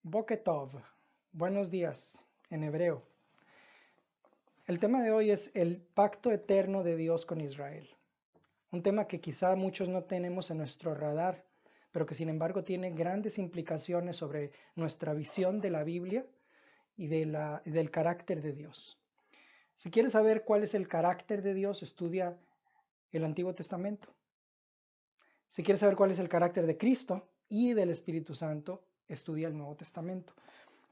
Boketov, buenos días en hebreo. El tema de hoy es el pacto eterno de Dios con Israel. Un tema que quizá muchos no tenemos en nuestro radar, pero que sin embargo tiene grandes implicaciones sobre nuestra visión de la Biblia y del carácter de Dios. Si quieres saber cuál es el carácter de Dios, estudia el Antiguo Testamento. Si quieres saber cuál es el carácter de Cristo y del Espíritu Santo, estudia el Nuevo Testamento.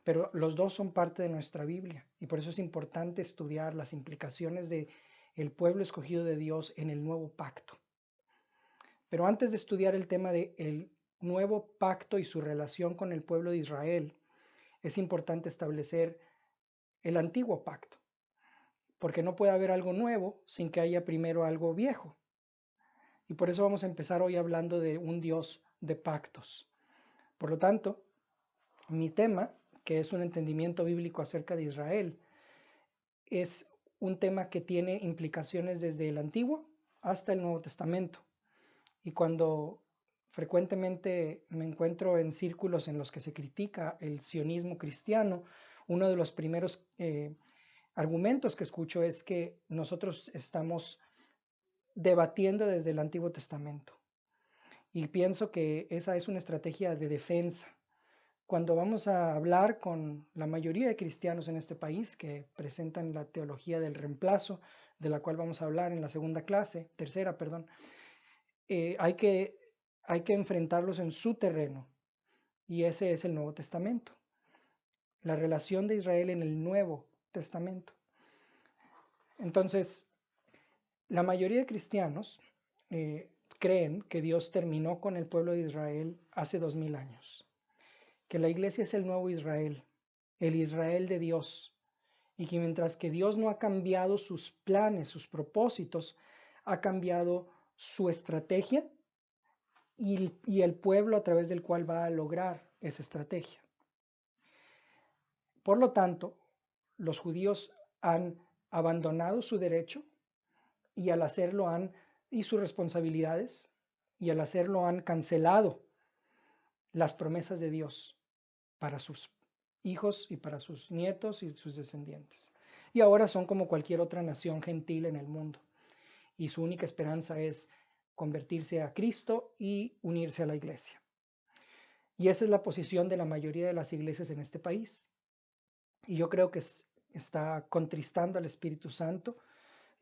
Pero los dos son parte de nuestra Biblia y por eso es importante estudiar las implicaciones de el pueblo escogido de Dios en el nuevo pacto. Pero antes de estudiar el tema del nuevo pacto y su relación con el pueblo de Israel, es importante establecer el antiguo pacto, porque no puede haber algo nuevo sin que haya primero algo viejo. Y por eso vamos a empezar hoy hablando de un Dios de pactos. Por lo tanto, mi tema, que es un entendimiento bíblico acerca de Israel, es un tema que tiene implicaciones desde el Antiguo hasta el Nuevo Testamento. Y cuando frecuentemente me encuentro en círculos en los que se critica el sionismo cristiano, uno de los primeros argumentos que escucho es que nosotros estamos debatiendo desde el Antiguo Testamento. Y pienso que esa es una estrategia de defensa. Cuando vamos a hablar con la mayoría de cristianos en este país que presentan la teología del reemplazo, de la cual vamos a hablar en la tercera, perdón, eh, hay que, hay que enfrentarlos en su terreno y ese es el Nuevo Testamento, la relación de Israel en el Nuevo Testamento. Entonces, la mayoría de cristianos creen que Dios terminó con el pueblo de Israel hace 2000 años, que la iglesia es el nuevo Israel, el Israel de Dios, y que mientras que Dios no ha cambiado sus planes, sus propósitos, ha cambiado su estrategia y el pueblo a través del cual va a lograr esa estrategia. Por lo tanto, los judíos han abandonado su derecho y al hacerlo y sus responsabilidades, y al hacerlo han cancelado las promesas de Dios para sus hijos y para sus nietos y sus descendientes. Y ahora son como cualquier otra nación gentil en el mundo. Y su única esperanza es convertirse a Cristo y unirse a la iglesia. Y esa es la posición de la mayoría de las iglesias en este país. Y yo creo que está contristando al Espíritu Santo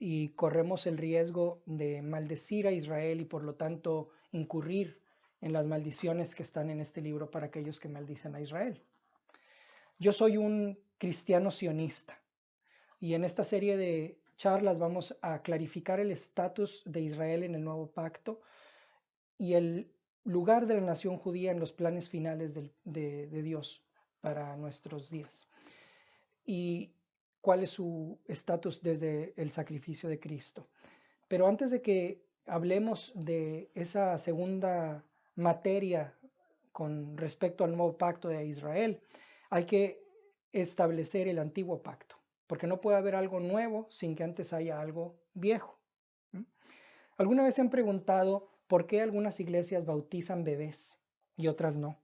y corremos el riesgo de maldecir a Israel y por lo tanto incurrir en las maldiciones que están en este libro para aquellos que maldicen a Israel. Yo soy un cristiano sionista y en esta serie de charlas vamos a clarificar el estatus de Israel en el nuevo pacto y el lugar de la nación judía en los planes finales de Dios para nuestros días y cuál es su estatus desde el sacrificio de Cristo. Pero antes de que hablemos de esa segunda materia con respecto al nuevo pacto de Israel, hay que establecer el antiguo pacto, porque no puede haber algo nuevo sin que antes haya algo viejo. ¿Alguna vez se han preguntado por qué algunas iglesias bautizan bebés y otras no?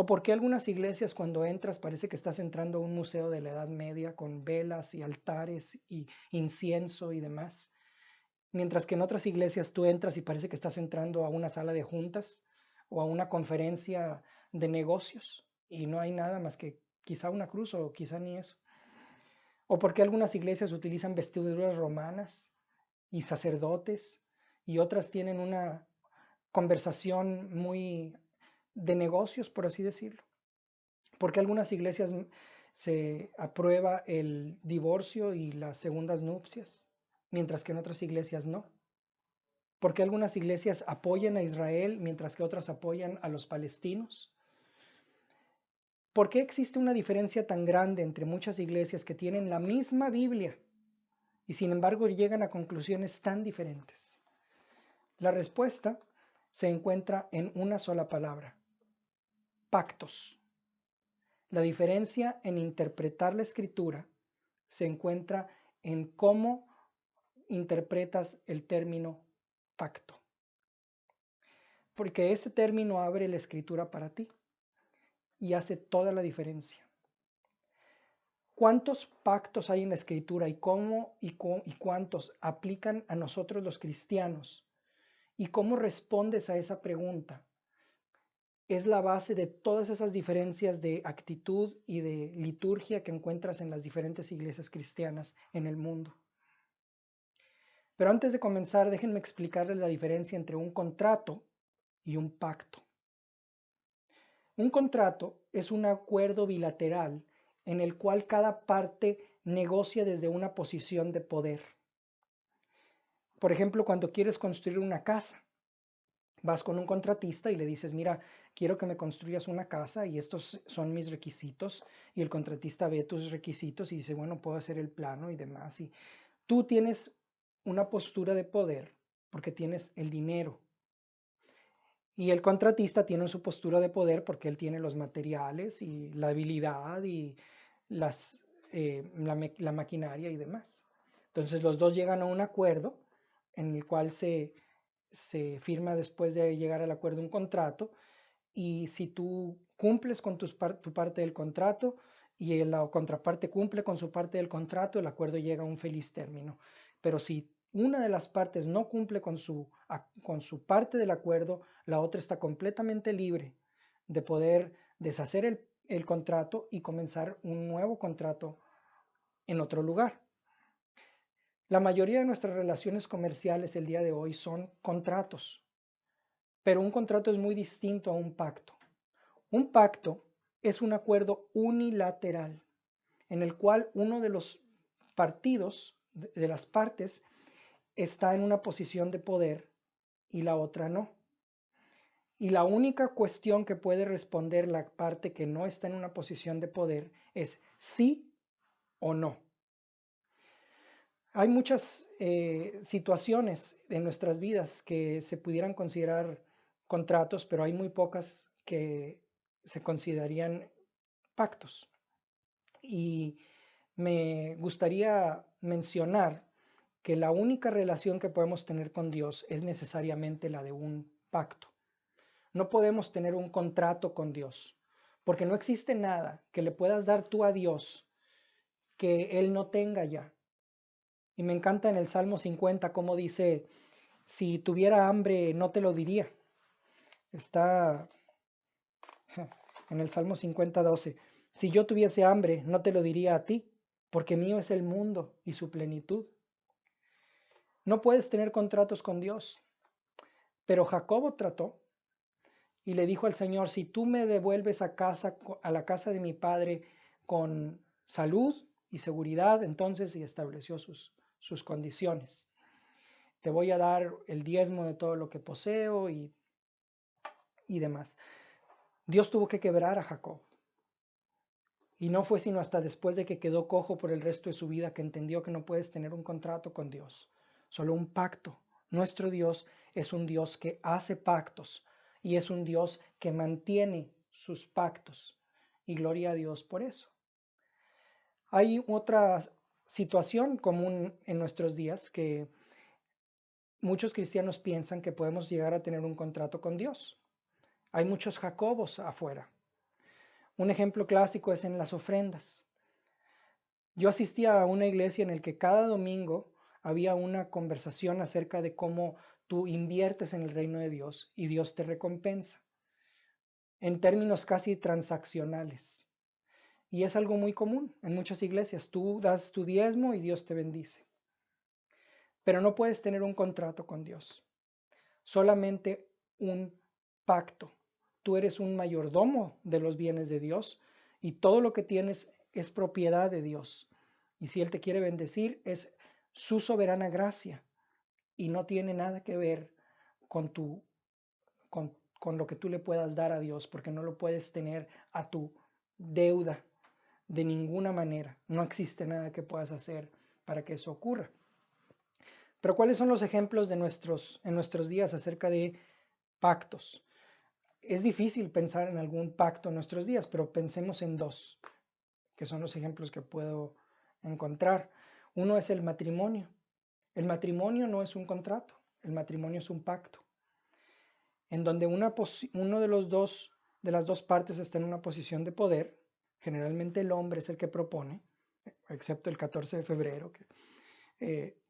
¿O por qué algunas iglesias cuando entras parece que estás entrando a un museo de la Edad Media con velas y altares y incienso y demás? Mientras que en otras iglesias tú entras y parece que estás entrando a una sala de juntas o a una conferencia de negocios y no hay nada más que quizá una cruz o quizá ni eso. ¿O por qué algunas iglesias utilizan vestiduras romanas y sacerdotes y otras tienen una conversación muy de negocios, por así decirlo? ¿Por qué algunas iglesias se aprueba el divorcio y las segundas nupcias, mientras que en otras iglesias no? ¿Por qué algunas iglesias apoyan a Israel mientras que otras apoyan a los palestinos? ¿Por qué existe una diferencia tan grande entre muchas iglesias que tienen la misma Biblia y sin embargo llegan a conclusiones tan diferentes? La respuesta se encuentra en una sola palabra: pactos. La diferencia en interpretar la escritura se encuentra en cómo interpretas el término pacto. Porque ese término abre la escritura para ti. y hace toda la diferencia. ¿Cuántos pactos hay en la Escritura y cómo y cuántos aplican a nosotros los cristianos? ¿Y cómo respondes a esa pregunta? Es la base de todas esas diferencias de actitud y de liturgia que encuentras en las diferentes iglesias cristianas en el mundo. Pero antes de comenzar, déjenme explicarles la diferencia entre un contrato y un pacto. Un contrato es un acuerdo bilateral en el cual cada parte negocia desde una posición de poder. Por ejemplo, cuando quieres construir una casa, vas con un contratista y le dices, mira, quiero que me construyas una casa y estos son mis requisitos. Y el contratista ve tus requisitos y dice, bueno, puedo hacer el plano y demás. Y tú tienes una postura de poder porque tienes el dinero. Y el contratista tiene su postura de poder porque él tiene los materiales y la habilidad y la maquinaria y demás. Entonces los dos llegan a un acuerdo en el cual se firma después de llegar al acuerdo un contrato y si tú cumples con tu parte del contrato y la contraparte cumple con su parte del contrato, el acuerdo llega a un feliz término. Pero si una de las partes no cumple con su parte del acuerdo, la otra está completamente libre de poder deshacer el contrato y comenzar un nuevo contrato en otro lugar. La mayoría de nuestras relaciones comerciales el día de hoy son contratos, pero un contrato es muy distinto a un pacto. Un pacto es un acuerdo unilateral en el cual uno de los partidos, de las partes, está en una posición de poder y la otra no. Y la única cuestión que puede responder la parte que no está en una posición de poder es sí o no. Hay muchas situaciones en nuestras vidas que se pudieran considerar contratos, pero hay muy pocas que se considerarían pactos. Y me gustaría mencionar que la única relación que podemos tener con Dios es necesariamente la de un pacto. No podemos tener un contrato con Dios, porque no existe nada que le puedas dar tú a Dios que Él no tenga ya. Y me encanta en el Salmo 50 cómo dice, si tuviera hambre no te lo diría. Está en el Salmo 50:12. Si yo tuviese hambre no te lo diría a ti, porque mío es el mundo y su plenitud. No puedes tener contratos con Dios. Pero Jacobo trató y le dijo al Señor, si tú me devuelves a la casa de mi padre con salud y seguridad, entonces, y estableció sus condiciones. Te voy a dar el diezmo de todo lo que poseo y demás. Dios tuvo que quebrar a Jacob. Y no fue sino hasta después de que quedó cojo por el resto de su vida que entendió que no puedes tener un contrato con Dios, solo un pacto. Nuestro Dios es un Dios que hace pactos y es un Dios que mantiene sus pactos. Y gloria a Dios por eso. Hay otra situación común en nuestros días que muchos cristianos piensan que podemos llegar a tener un contrato con Dios. Hay muchos Jacobos afuera. Un ejemplo clásico es en las ofrendas. Yo asistía a una iglesia en la que cada domingo había una conversación acerca de cómo tú inviertes en el reino de Dios y Dios te recompensa, en términos casi transaccionales. Y es algo muy común en muchas iglesias. Tú das tu diezmo y Dios te bendice. Pero no puedes tener un contrato con Dios, solamente un pacto. Tú eres un mayordomo de los bienes de Dios y todo lo que tienes es propiedad de Dios. Y si Él te quiere bendecir, es su soberana gracia y no tiene nada que ver con, con lo que tú le puedas dar a Dios, porque no lo puedes tener a tu deuda de ninguna manera. No existe nada que puedas hacer para que eso ocurra. Pero ¿cuáles son los ejemplos en nuestros días acerca de pactos? Es difícil pensar en algún pacto en nuestros días, pero pensemos en dos, que son los ejemplos que puedo encontrar. Uno es el matrimonio. El matrimonio no es un contrato, el matrimonio es un pacto, en donde uno de los dos de las dos partes está en una posición de poder. Generalmente el hombre es el que propone, excepto el 14 de febrero,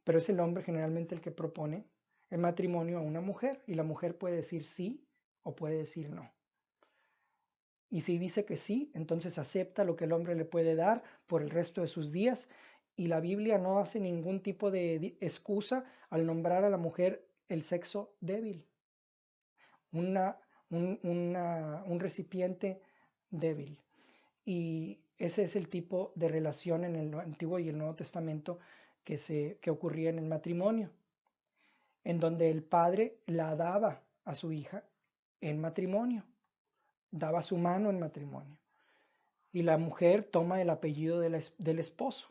pero es el hombre generalmente el que propone el matrimonio a una mujer y la mujer puede decir sí o puede decir no. Y si dice que sí, entonces acepta lo que el hombre le puede dar por el resto de sus días y la Biblia no hace ningún tipo de excusa al nombrar a la mujer el sexo débil, una, un recipiente débil. Y ese es el tipo de relación en el Antiguo y el Nuevo Testamento que ocurría en el matrimonio, en donde el padre la daba a su hija en matrimonio, daba su mano en matrimonio. Y la mujer toma el apellido del esposo,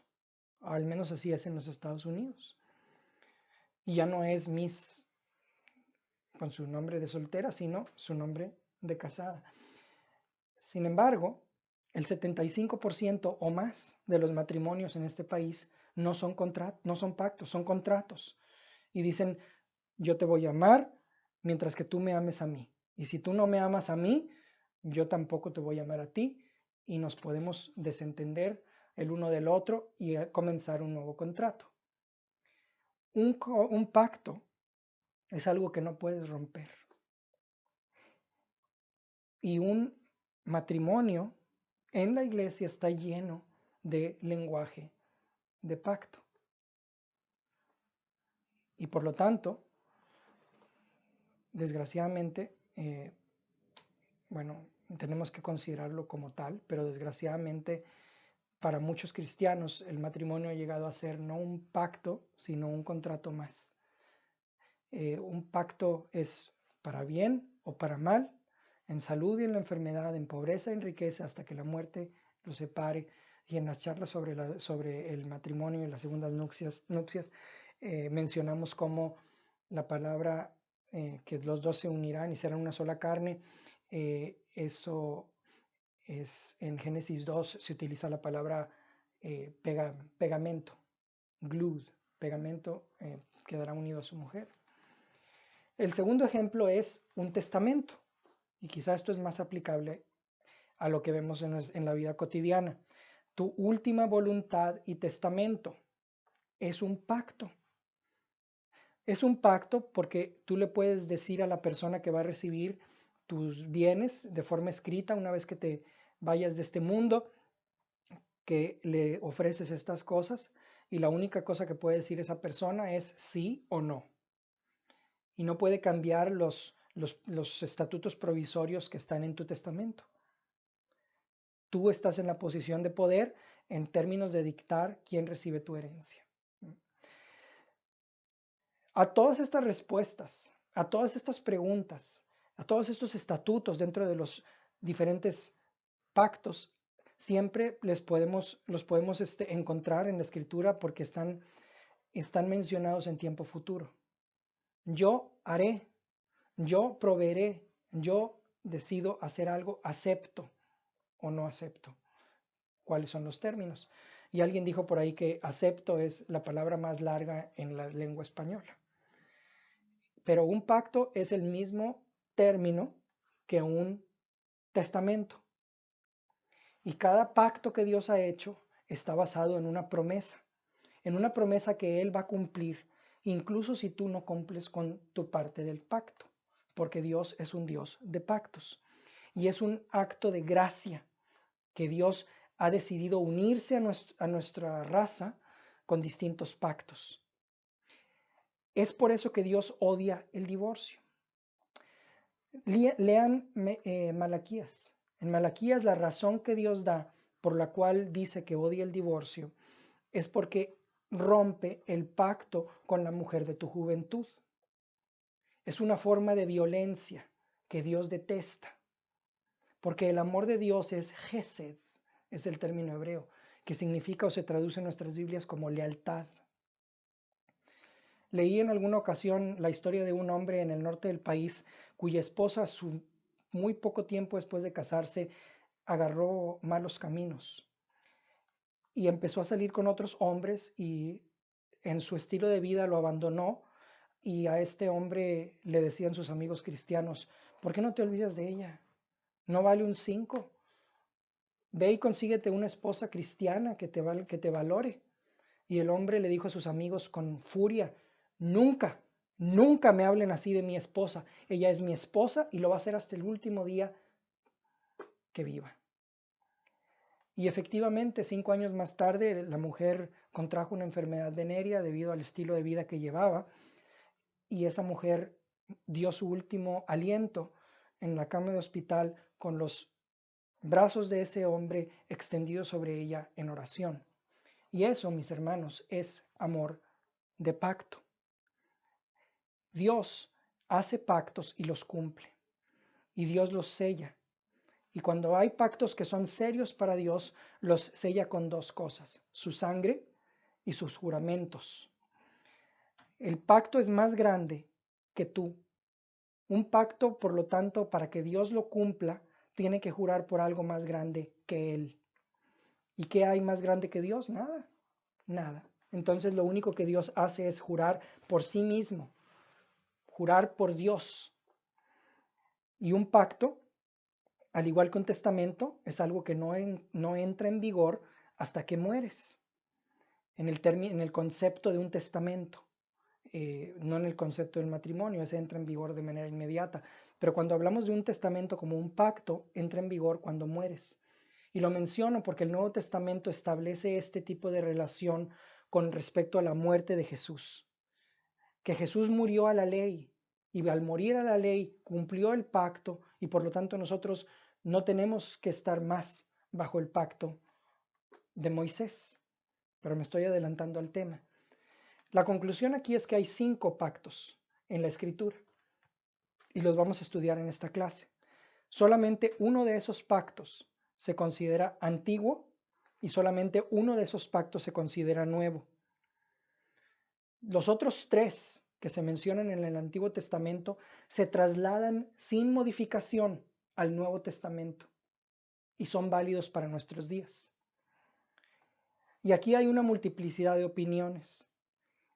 al menos así es en los Estados Unidos. Y ya no es Miss con su nombre de soltera, sino su nombre de casada. Sin embargo, el 75% o más de los matrimonios en este país no son no son pactos, son contratos. Y dicen, yo te voy a amar mientras que tú me ames a mí. Y si tú no me amas a mí, yo tampoco te voy a amar a ti y nos podemos desentender el uno del otro y comenzar un nuevo contrato. Un pacto es algo que no puedes romper. Y un matrimonio en la iglesia está lleno de lenguaje de pacto. Y por lo tanto, desgraciadamente, bueno, tenemos que considerarlo como tal, pero desgraciadamente para muchos cristianos el matrimonio ha llegado a ser no un pacto, sino un contrato más. Un pacto es para bien o para mal, en salud y en la enfermedad, en pobreza y en riqueza, hasta que la muerte los separe. Y en las charlas sobre el matrimonio y las segundas nupcias mencionamos cómo la palabra que los dos se unirán y serán una sola carne, eso es en Génesis 2 se utiliza la palabra pegamento, glued, pegamento, quedará unido a su mujer. El segundo ejemplo es un testamento, y quizá esto es más aplicable a lo que vemos en la vida cotidiana. Tu última voluntad y testamento es un pacto. Es un pacto porque tú le puedes decir a la persona que va a recibir tus bienes de forma escrita una vez que te vayas de este mundo, que le ofreces estas cosas y la única cosa que puede decir esa persona es sí o no. Y no puede cambiar los estatutos provisorios que están en tu testamento. Tú estás en la posición de poder en términos de dictar quién recibe tu herencia. A todas estas respuestas, a todas estas preguntas, a todos estos estatutos dentro de los diferentes pactos, siempre los podemos encontrar en la escritura porque están mencionados en tiempo futuro. Yo haré, yo proveeré, yo decido hacer algo, acepto o no acepto. ¿Cuáles son los términos? Y alguien dijo por ahí que acepto es la palabra más larga en la lengua española. Pero un pacto es el mismo término que un testamento. Y cada pacto que Dios ha hecho está basado en una promesa que Él va a cumplir, incluso si tú no cumples con tu parte del pacto, porque Dios es un Dios de pactos. Y es un acto de gracia que Dios ha decidido unirse a nuestra raza con distintos pactos. Es por eso que Dios odia el divorcio. Lean Malaquías. En Malaquías la razón que Dios da por la cual dice que odia el divorcio es porque rompe el pacto con la mujer de tu juventud. Es una forma de violencia que Dios detesta, porque el amor de Dios es Gesed, es el término hebreo, que significa o se traduce en nuestras Biblias como lealtad. Leí en alguna ocasión la historia de un hombre en el norte del país cuya esposa, muy poco tiempo después de casarse, agarró malos caminos y empezó a salir con otros hombres y en su estilo de vida lo abandonó y a este hombre le decían sus amigos cristianos, ¿por qué no te olvidas de ella? no vale un 5. Ve y consíguete una esposa cristiana que te valore. Y el hombre le dijo a sus amigos con furia, nunca, nunca me hablen así de mi esposa. Ella es mi esposa y lo va a hacer hasta el último día que viva. Y efectivamente, 5 años más tarde, la mujer contrajo una enfermedad venérea debido al estilo de vida que llevaba, y esa mujer dio su último aliento en la cama de hospital con los brazos de ese hombre extendidos sobre ella en oración. Y eso, mis hermanos, es amor de pacto. Dios hace pactos y los cumple, y Dios los sella. Y cuando hay pactos que son serios para Dios, los sella con dos cosas: su sangre y sus juramentos. El pacto es más grande que tú. Un pacto, por lo tanto, para que Dios lo cumpla, tiene que jurar por algo más grande que Él. ¿Y qué hay más grande que Dios? Nada, nada. Entonces lo único que Dios hace es jurar por sí mismo, jurar por Dios. Y un pacto, al igual que un testamento, es algo que no entra en vigor hasta que mueres, en el concepto de un testamento. No en el concepto del matrimonio, ese entra en vigor de manera inmediata, pero cuando hablamos de un testamento como un pacto, entra en vigor cuando mueres. Y lo menciono porque el Nuevo Testamento establece este tipo de relación con respecto a la muerte de Jesús, que Jesús murió a la ley y al morir a la ley cumplió el pacto, y por lo tanto nosotros no tenemos que estar más bajo el pacto de Moisés. Pero me estoy adelantando al tema. La conclusión aquí es que hay 5 pactos en la Escritura y los vamos a estudiar en esta clase. Solamente uno de esos pactos se considera antiguo y solamente uno de esos pactos se considera nuevo. Los otros 3 que se mencionan en el Antiguo Testamento se trasladan sin modificación al Nuevo Testamento y son válidos para nuestros días. Y aquí hay una multiplicidad de opiniones.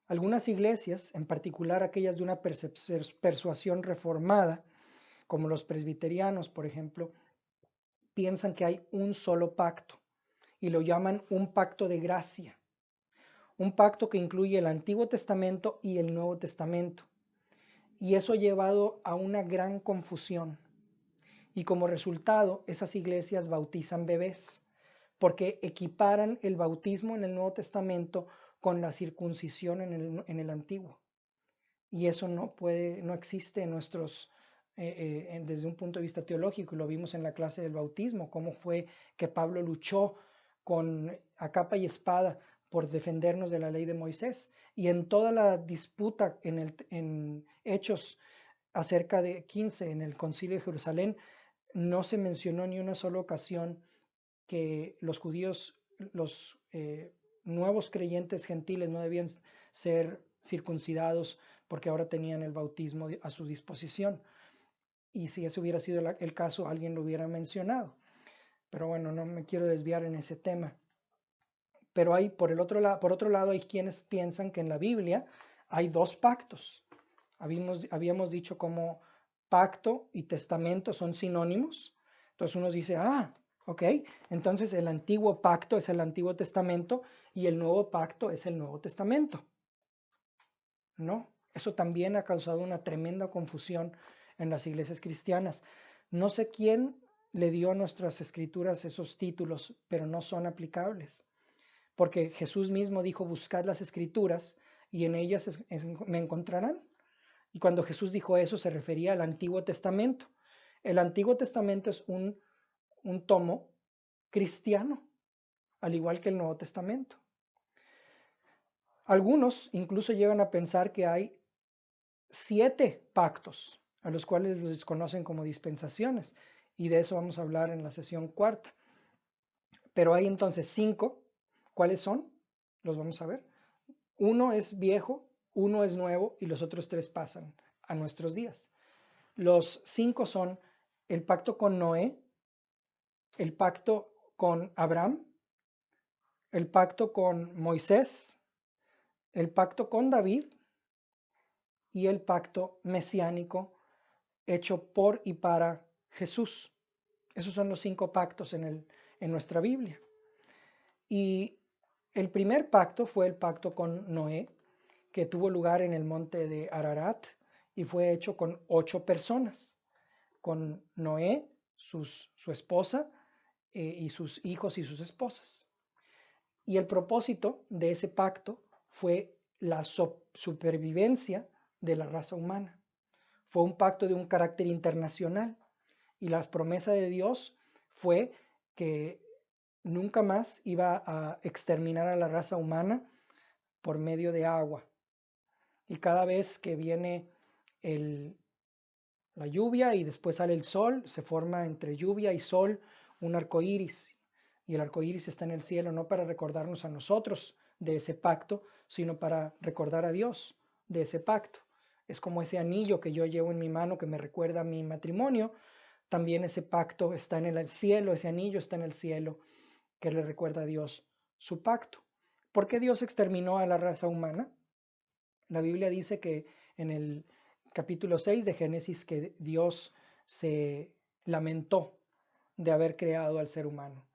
Algunas iglesias, en particular aquellas de una persuasión reformada, como los presbiterianos, por ejemplo, piensan que hay un solo pacto y lo llaman un pacto de gracia, un pacto que incluye el Antiguo Testamento y el Nuevo Testamento. Y eso ha llevado a una gran confusión. Y como resultado, esas iglesias bautizan bebés, porque equiparan el bautismo en el Nuevo Testamento con la circuncisión en el Antiguo. Y eso no existe desde un punto de vista teológico, y lo vimos en la clase del bautismo, cómo fue que Pablo luchó a capa y espada por defendernos de la ley de Moisés. Y en toda la disputa en Hechos acerca de 15, en el Concilio de Jerusalén, no se mencionó ni una sola ocasión que los judíos, los nuevos creyentes gentiles, no debían ser circuncidados porque ahora tenían el bautismo a su disposición. Y si ese hubiera sido el caso, alguien lo hubiera mencionado. Pero bueno, no me quiero desviar en ese tema. Pero por otro lado, hay quienes piensan que en la Biblia hay 2 pactos. Habíamos dicho como pacto y testamento son sinónimos. Entonces uno dice, ok, entonces el antiguo pacto es el Antiguo Testamento y el nuevo pacto es el Nuevo Testamento. No, eso también ha causado una tremenda confusión en las iglesias cristianas. No sé quién le dio a nuestras escrituras esos títulos, pero no son aplicables. Porque Jesús mismo dijo, buscad las escrituras y en ellas me encontrarán. Y cuando Jesús dijo eso se refería al Antiguo Testamento. El Antiguo Testamento es un tomo cristiano, al igual que el Nuevo Testamento. Algunos incluso llegan a pensar que hay 7 pactos, a los cuales los conocen como dispensaciones, y de eso vamos a hablar en la sesión 4. Pero hay entonces 5. ¿Cuáles son? Los vamos a ver. Uno es viejo, uno es nuevo y los otros 3 pasan a nuestros días. Los 5 son el pacto con Noé, el pacto con Abraham, el pacto con Moisés, el pacto con David y el pacto mesiánico hecho por y para Jesús. Esos son los 5 pactos en nuestra Biblia. Y el primer pacto fue el pacto con Noé, que tuvo lugar en el monte de Ararat y fue hecho con 8 personas, con Noé, su esposa y sus hijos y sus esposas. Y el propósito de ese pacto fue la supervivencia de la raza humana. Fue un pacto de un carácter internacional y la promesa de Dios fue que nunca más iba a exterminar a la raza humana por medio de agua. Y cada vez que viene el, la lluvia y después sale el sol, se forma entre lluvia y sol un arco iris. Y el arco iris está en el cielo no para recordarnos a nosotros de ese pacto, sino para recordar a Dios de ese pacto. Es como ese anillo que yo llevo en mi mano que me recuerda mi matrimonio. También ese pacto está en el cielo, ese anillo está en el cielo que le recuerda a Dios su pacto. ¿Por qué Dios exterminó a la raza humana? La Biblia dice que en el capítulo 6 de Génesis que Dios se lamentó de haber creado al ser humano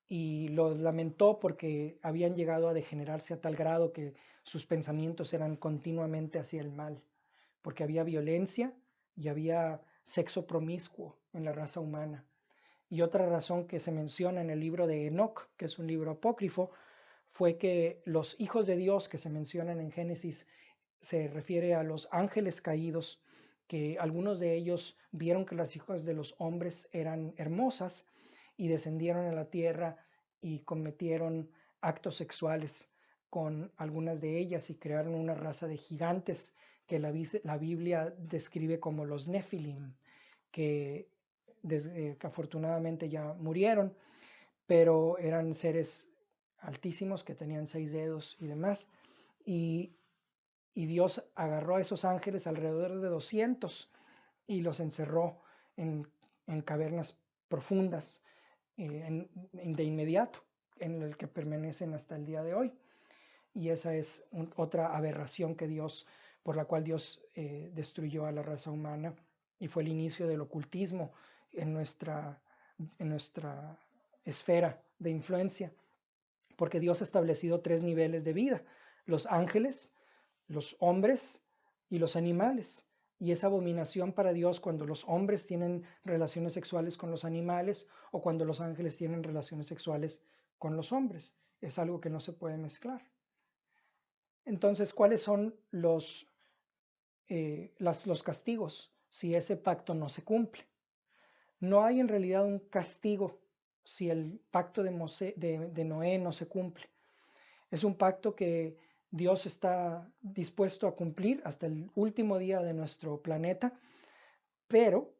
y lo lamentó porque habían llegado a degenerarse a tal grado que sus pensamientos eran continuamente hacia el mal, porque había violencia y había sexo promiscuo en la raza humana. Y otra razón que se menciona en el libro de Enoc, que es un libro apócrifo, fue que los hijos de Dios que se mencionan en Génesis se refiere a los ángeles caídos, que algunos de ellos vieron que las hijas de los hombres eran hermosas y descendieron a la tierra y cometieron actos sexuales con algunas de ellas y crearon una raza de gigantes que la Biblia describe como los Nefilim, que, que afortunadamente ya murieron, pero eran seres altísimos que tenían 6 dedos y demás. Y y Dios agarró a esos ángeles alrededor de 200 y los encerró en, en cavernas profundas de inmediato, en el que permanecen hasta el día de hoy. Y esa es otra aberración que Dios, por la cual Dios destruyó a la raza humana y fue el inicio del ocultismo en nuestra esfera de influencia, porque Dios ha establecido 3 niveles de vida: los ángeles, los hombres y los animales. Y es abominación para Dios cuando los hombres tienen relaciones sexuales con los animales o cuando los ángeles tienen relaciones sexuales con los hombres. Es algo que no se puede mezclar. Entonces, ¿cuáles son los castigos si ese pacto no se cumple? No hay en realidad un castigo si el pacto de Noé no se cumple. Es un pacto que Dios está dispuesto a cumplir hasta el último día de nuestro planeta, pero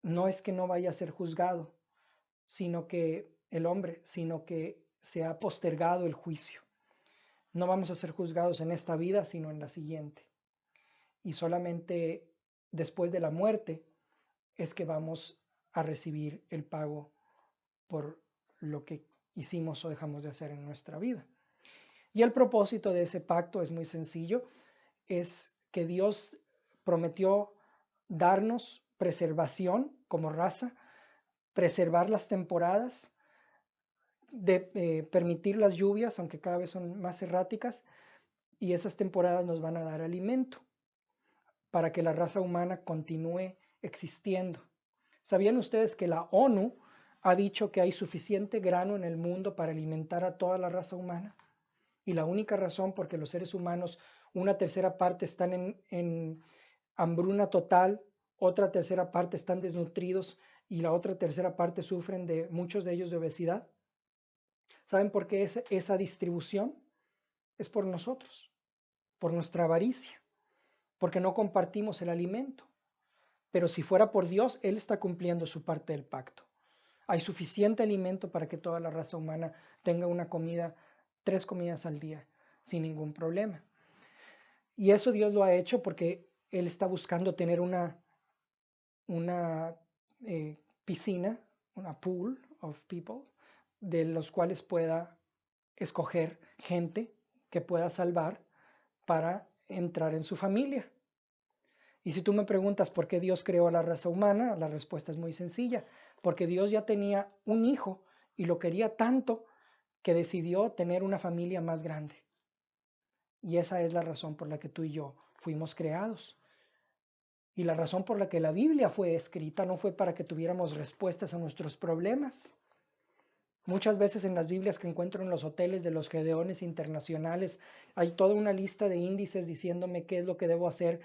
no es que no vaya a ser juzgado, sino que sino que se ha postergado el juicio. No vamos a ser juzgados en esta vida, sino en la siguiente. Y solamente después de la muerte es que vamos a recibir el pago por lo que hicimos o dejamos de hacer en nuestra vida. Y el propósito de ese pacto es muy sencillo, es que Dios prometió darnos preservación como raza, preservar las temporadas, de permitir las lluvias, aunque cada vez son más erráticas, y esas temporadas nos van a dar alimento para que la raza humana continúe existiendo. ¿Sabían ustedes que la ONU ha dicho que hay suficiente grano en el mundo para alimentar a toda la raza humana? Y la única razón por que los seres humanos, una tercera parte están en hambruna total, otra tercera parte están desnutridos y la otra tercera parte sufren de muchos de ellos de obesidad. ¿Saben por qué es esa distribución? Es por nosotros, por nuestra avaricia, porque no compartimos el alimento. Pero si fuera por Dios, Él está cumpliendo su parte del pacto. Hay suficiente alimento para que toda la raza humana tenga una comida, 3 comidas al día, sin ningún problema. Y eso Dios lo ha hecho porque Él está buscando tener una piscina, una pool of people, de los cuales pueda escoger gente que pueda salvar para entrar en su familia. Y si tú me preguntas por qué Dios creó a la raza humana, la respuesta es muy sencilla, porque Dios ya tenía un hijo y lo quería tanto que decidió tener una familia más grande. Y esa es la razón por la que tú y yo fuimos creados. Y la razón por la que la Biblia fue escrita no fue para que tuviéramos respuestas a nuestros problemas. Muchas veces en las Biblias que encuentro en los hoteles de los Gedeones internacionales hay toda una lista de índices diciéndome qué es lo que debo hacer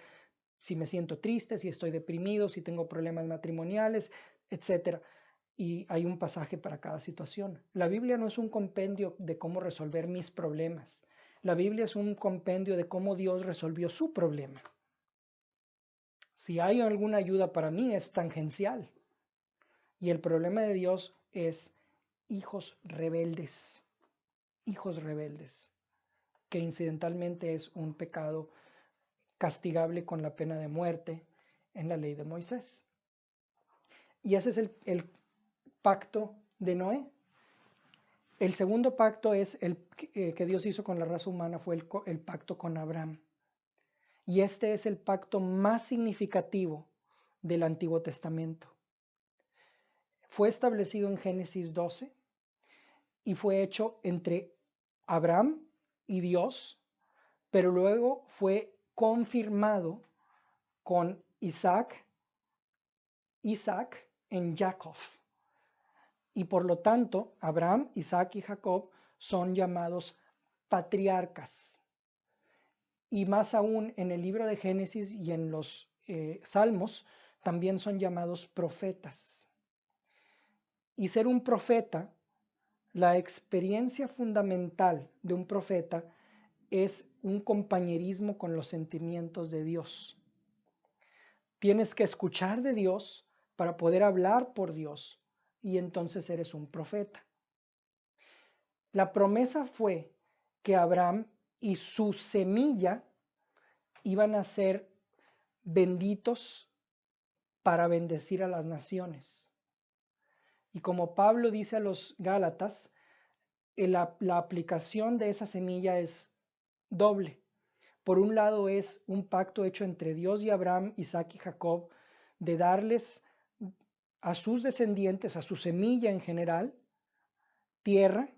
si me siento triste, si estoy deprimido, si tengo problemas matrimoniales, etcétera. Y hay un pasaje para cada situación. La Biblia no es un compendio de cómo resolver mis problemas. La Biblia es un compendio de cómo Dios resolvió su problema. Si hay alguna ayuda para mí es tangencial. Y el problema de Dios es hijos rebeldes, que incidentalmente es un pecado castigable con la pena de muerte en la ley de Moisés. Y ese es el pacto de Noé. El segundo pacto es el que Dios hizo con la raza humana, fue el pacto con Abraham. Y este es el pacto más significativo del Antiguo Testamento. Fue establecido en Génesis 12 y fue hecho entre Abraham y Dios, pero luego fue confirmado con Isaac en Jacob. Y por lo tanto, Abraham, Isaac y Jacob son llamados patriarcas. Y más aún en el libro de Génesis y en los Salmos también son llamados profetas. Y ser un profeta, la experiencia fundamental de un profeta es un compañerismo con los sentimientos de Dios. Tienes que escuchar de Dios para poder hablar por Dios y entonces eres un profeta. La promesa fue que Abraham y su semilla iban a ser benditos para bendecir a las naciones. Y como Pablo dice a los Gálatas, la aplicación de esa semilla es doble. Por un lado es un pacto hecho entre Dios y Abraham, Isaac y Jacob, de darles a sus descendientes, a su semilla en general, tierra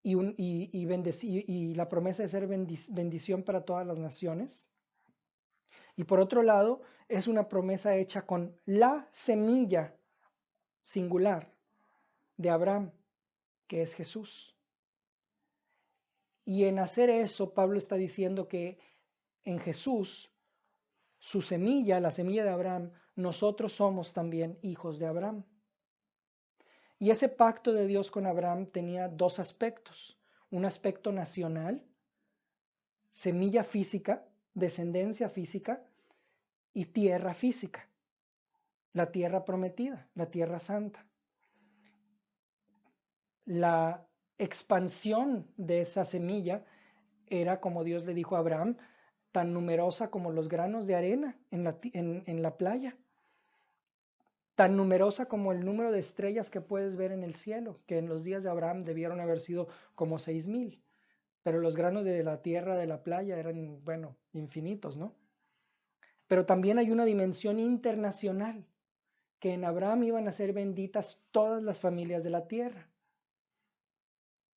y la promesa de ser bendición para todas las naciones. Y por otro lado, es una promesa hecha con la semilla singular de Abraham, que es Jesús. Y en hacer eso, Pablo está diciendo que en Jesús, su semilla, la semilla de Abraham, nosotros somos también hijos de Abraham. Y ese pacto de Dios con Abraham tenía dos aspectos. Un aspecto nacional, semilla física, descendencia física y tierra física, la tierra prometida, la tierra santa. La expansión de esa semilla era, como Dios le dijo a Abraham, tan numerosa como los granos de arena en la playa, tan numerosa como el número de estrellas que puedes ver en el cielo, que en los días de Abraham debieron haber sido como 6,000, pero los granos de la tierra de la playa eran, bueno, infinitos, ¿no? Pero también hay una dimensión internacional, que en Abraham iban a ser benditas todas las familias de la tierra.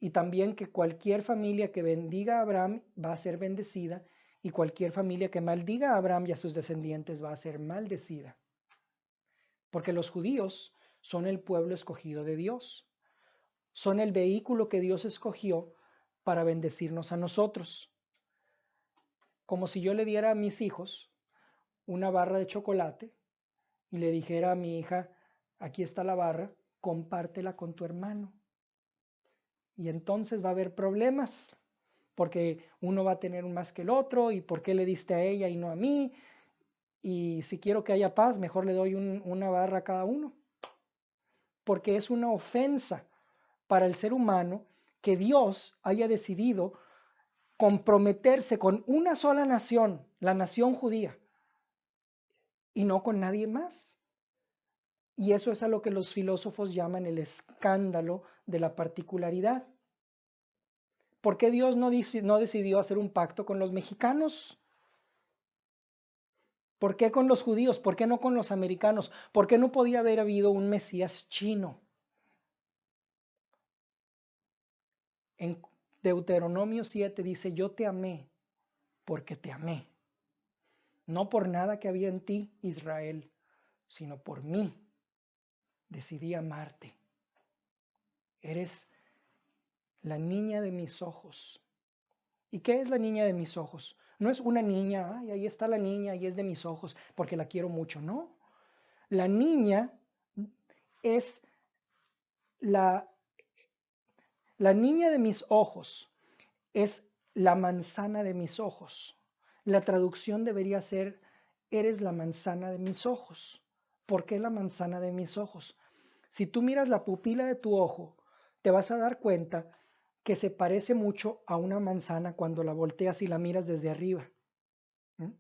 Y también que cualquier familia que bendiga a Abraham va a ser bendecida y cualquier familia que maldiga a Abraham y a sus descendientes va a ser maldecida. Porque los judíos son el pueblo escogido de Dios. Son el vehículo que Dios escogió para bendecirnos a nosotros. Como si yo le diera a mis hijos una barra de chocolate y le dijera a mi hija, aquí está la barra, compártela con tu hermano. Y entonces va a haber problemas, porque uno va a tener más que el otro, y por qué le diste a ella y no a mí, y si quiero que haya paz, mejor le doy una barra a cada uno, porque es una ofensa para el ser humano que Dios haya decidido comprometerse con una sola nación, la nación judía, y no con nadie más. Y eso es a lo que los filósofos llaman el escándalo de la particularidad. ¿Por qué Dios no decidió hacer un pacto con los mexicanos? ¿Por qué con los judíos? ¿Por qué no con los americanos? ¿Por qué no podía haber habido un Mesías chino? En Deuteronomio 7 dice, yo te amé porque te amé. No por nada que había en ti, Israel, sino por mí. Decidí amarte. Eres la niña de mis ojos. ¿Y qué es la niña de mis ojos? No es una niña, ay, ahí está la niña y es de mis ojos porque la quiero mucho, no. La niña es la, la niña de mis ojos, es la manzana de mis ojos. La traducción debería ser, eres la manzana de mis ojos. ¿Por qué la manzana de mis ojos? Si tú miras la pupila de tu ojo, te vas a dar cuenta que se parece mucho a una manzana cuando la volteas y la miras desde arriba. ¿Mm?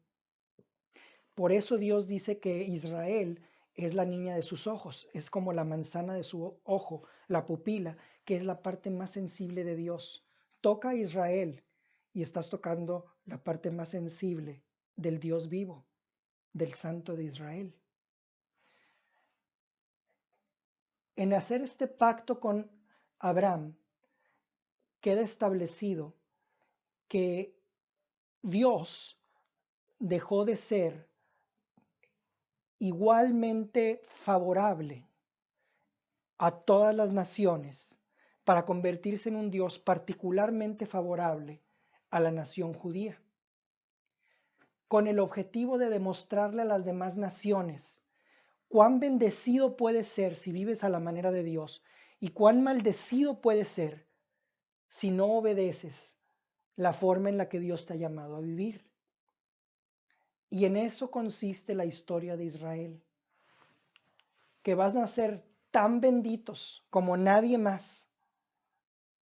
Por eso Dios dice que Israel es la niña de sus ojos, es como la manzana de su ojo, la pupila, que es la parte más sensible de Dios. Toca a Israel y estás tocando la parte más sensible del Dios vivo, del Santo de Israel. En hacer este pacto con Abraham, queda establecido que Dios dejó de ser igualmente favorable a todas las naciones para convertirse en un Dios particularmente favorable a la nación judía, con el objetivo de demostrarle a las demás naciones cuán bendecido puedes ser si vives a la manera de Dios y cuán maldecido puedes ser si no obedeces la forma en la que Dios te ha llamado a vivir. Y en eso consiste la historia de Israel, que van a ser tan benditos como nadie más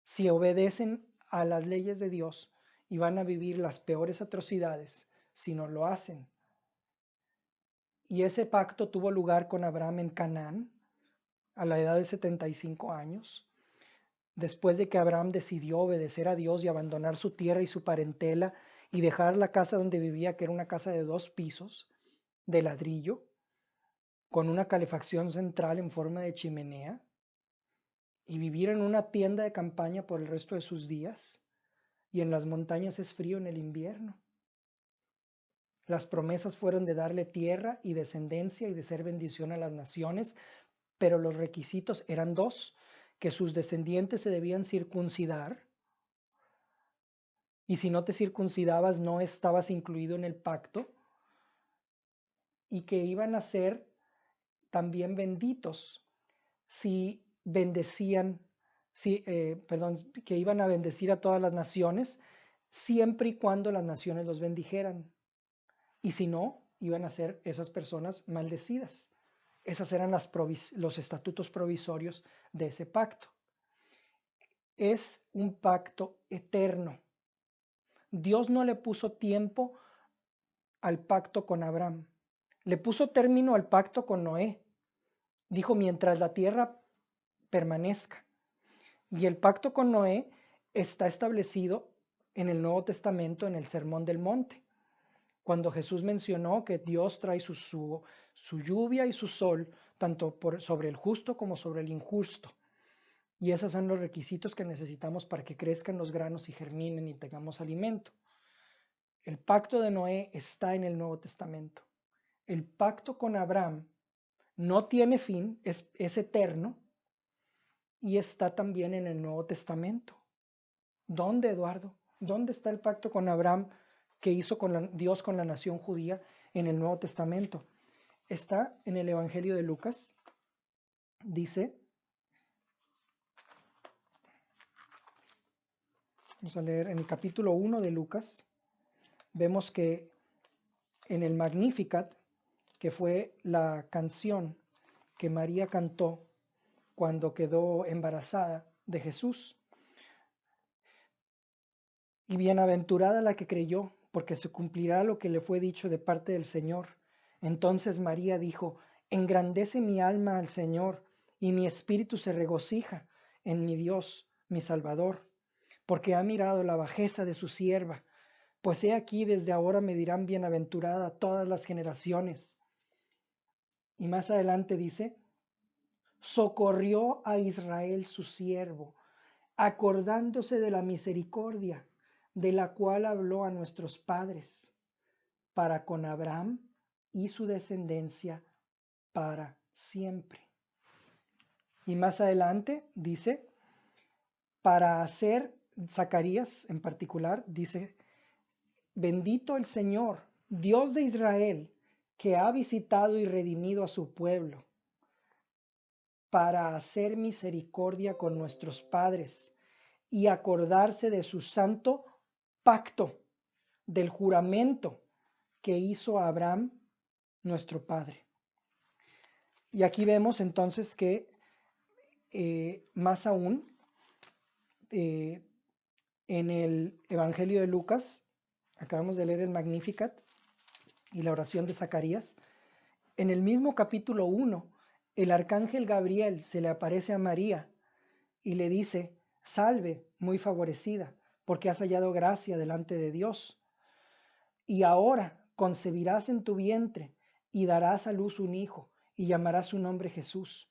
si obedecen a las leyes de Dios, y van a vivir las peores atrocidades si no lo hacen. Y ese pacto tuvo lugar con Abraham en Canaán a la edad de 75 años, después de que Abraham decidió obedecer a Dios y abandonar su tierra y su parentela y dejar la casa donde vivía, que era una casa de 2 pisos de ladrillo, con una calefacción central en forma de chimenea, y vivir en una tienda de campaña por el resto de sus días, y en las montañas es frío en el invierno. Las promesas fueron de darle tierra y descendencia y de ser bendición a las naciones, pero los requisitos eran dos: que sus descendientes se debían circuncidar, y si no te circuncidabas no estabas incluido en el pacto, y que iban a ser también benditos si bendecían, que iban a bendecir a todas las naciones, siempre y cuando las naciones los bendijeran. Y si no, iban a ser esas personas maldecidas. Esos eran los estatutos provisorios de ese pacto. Es un pacto eterno. Dios no le puso tiempo al pacto con Abraham. Le puso término al pacto con Noé. Dijo, mientras la tierra permanezca. Y el pacto con Noé está establecido en el Nuevo Testamento, en el Sermón del Monte, cuando Jesús mencionó que Dios trae su lluvia y su sol, tanto sobre el justo como sobre el injusto. Y esos son los requisitos que necesitamos para que crezcan los granos y germinen y tengamos alimento. El pacto de Noé está en el Nuevo Testamento. El pacto con Abraham no tiene fin, es eterno, y está también en el Nuevo Testamento. ¿Dónde, Eduardo? ¿Dónde está el pacto con Abraham que hizo Dios con la nación judía en el Nuevo Testamento? Está en el Evangelio de Lucas. Dice, vamos a leer en el capítulo 1 de Lucas, vemos que en el Magnificat, que fue la canción que María cantó cuando quedó embarazada de Jesús, y bienaventurada la que creyó, porque se cumplirá lo que le fue dicho de parte del Señor. Entonces María dijo, engrandece mi alma al Señor, y mi espíritu se regocija en mi Dios, mi Salvador, porque ha mirado la bajeza de su sierva. Pues he aquí desde ahora me dirán bienaventurada todas las generaciones. Y más adelante dice, socorrió a Israel su siervo, acordándose de la misericordia de la cual habló a nuestros padres, para con Abraham y su descendencia para siempre. Y más adelante dice, para hacer, Zacarías en particular, dice, bendito el Señor, Dios de Israel, que ha visitado y redimido a su pueblo, para hacer misericordia con nuestros padres y acordarse de su santo pacto, del juramento que hizo a Abraham, nuestro padre. Y aquí vemos entonces que más aún en el Evangelio de Lucas, acabamos de leer el Magnificat y la oración de Zacarías, en el mismo capítulo 1, el arcángel Gabriel se le aparece a María y le dice, salve, muy favorecida, porque has hallado gracia delante de Dios. Y ahora concebirás en tu vientre y darás a luz un hijo y llamarás su nombre Jesús.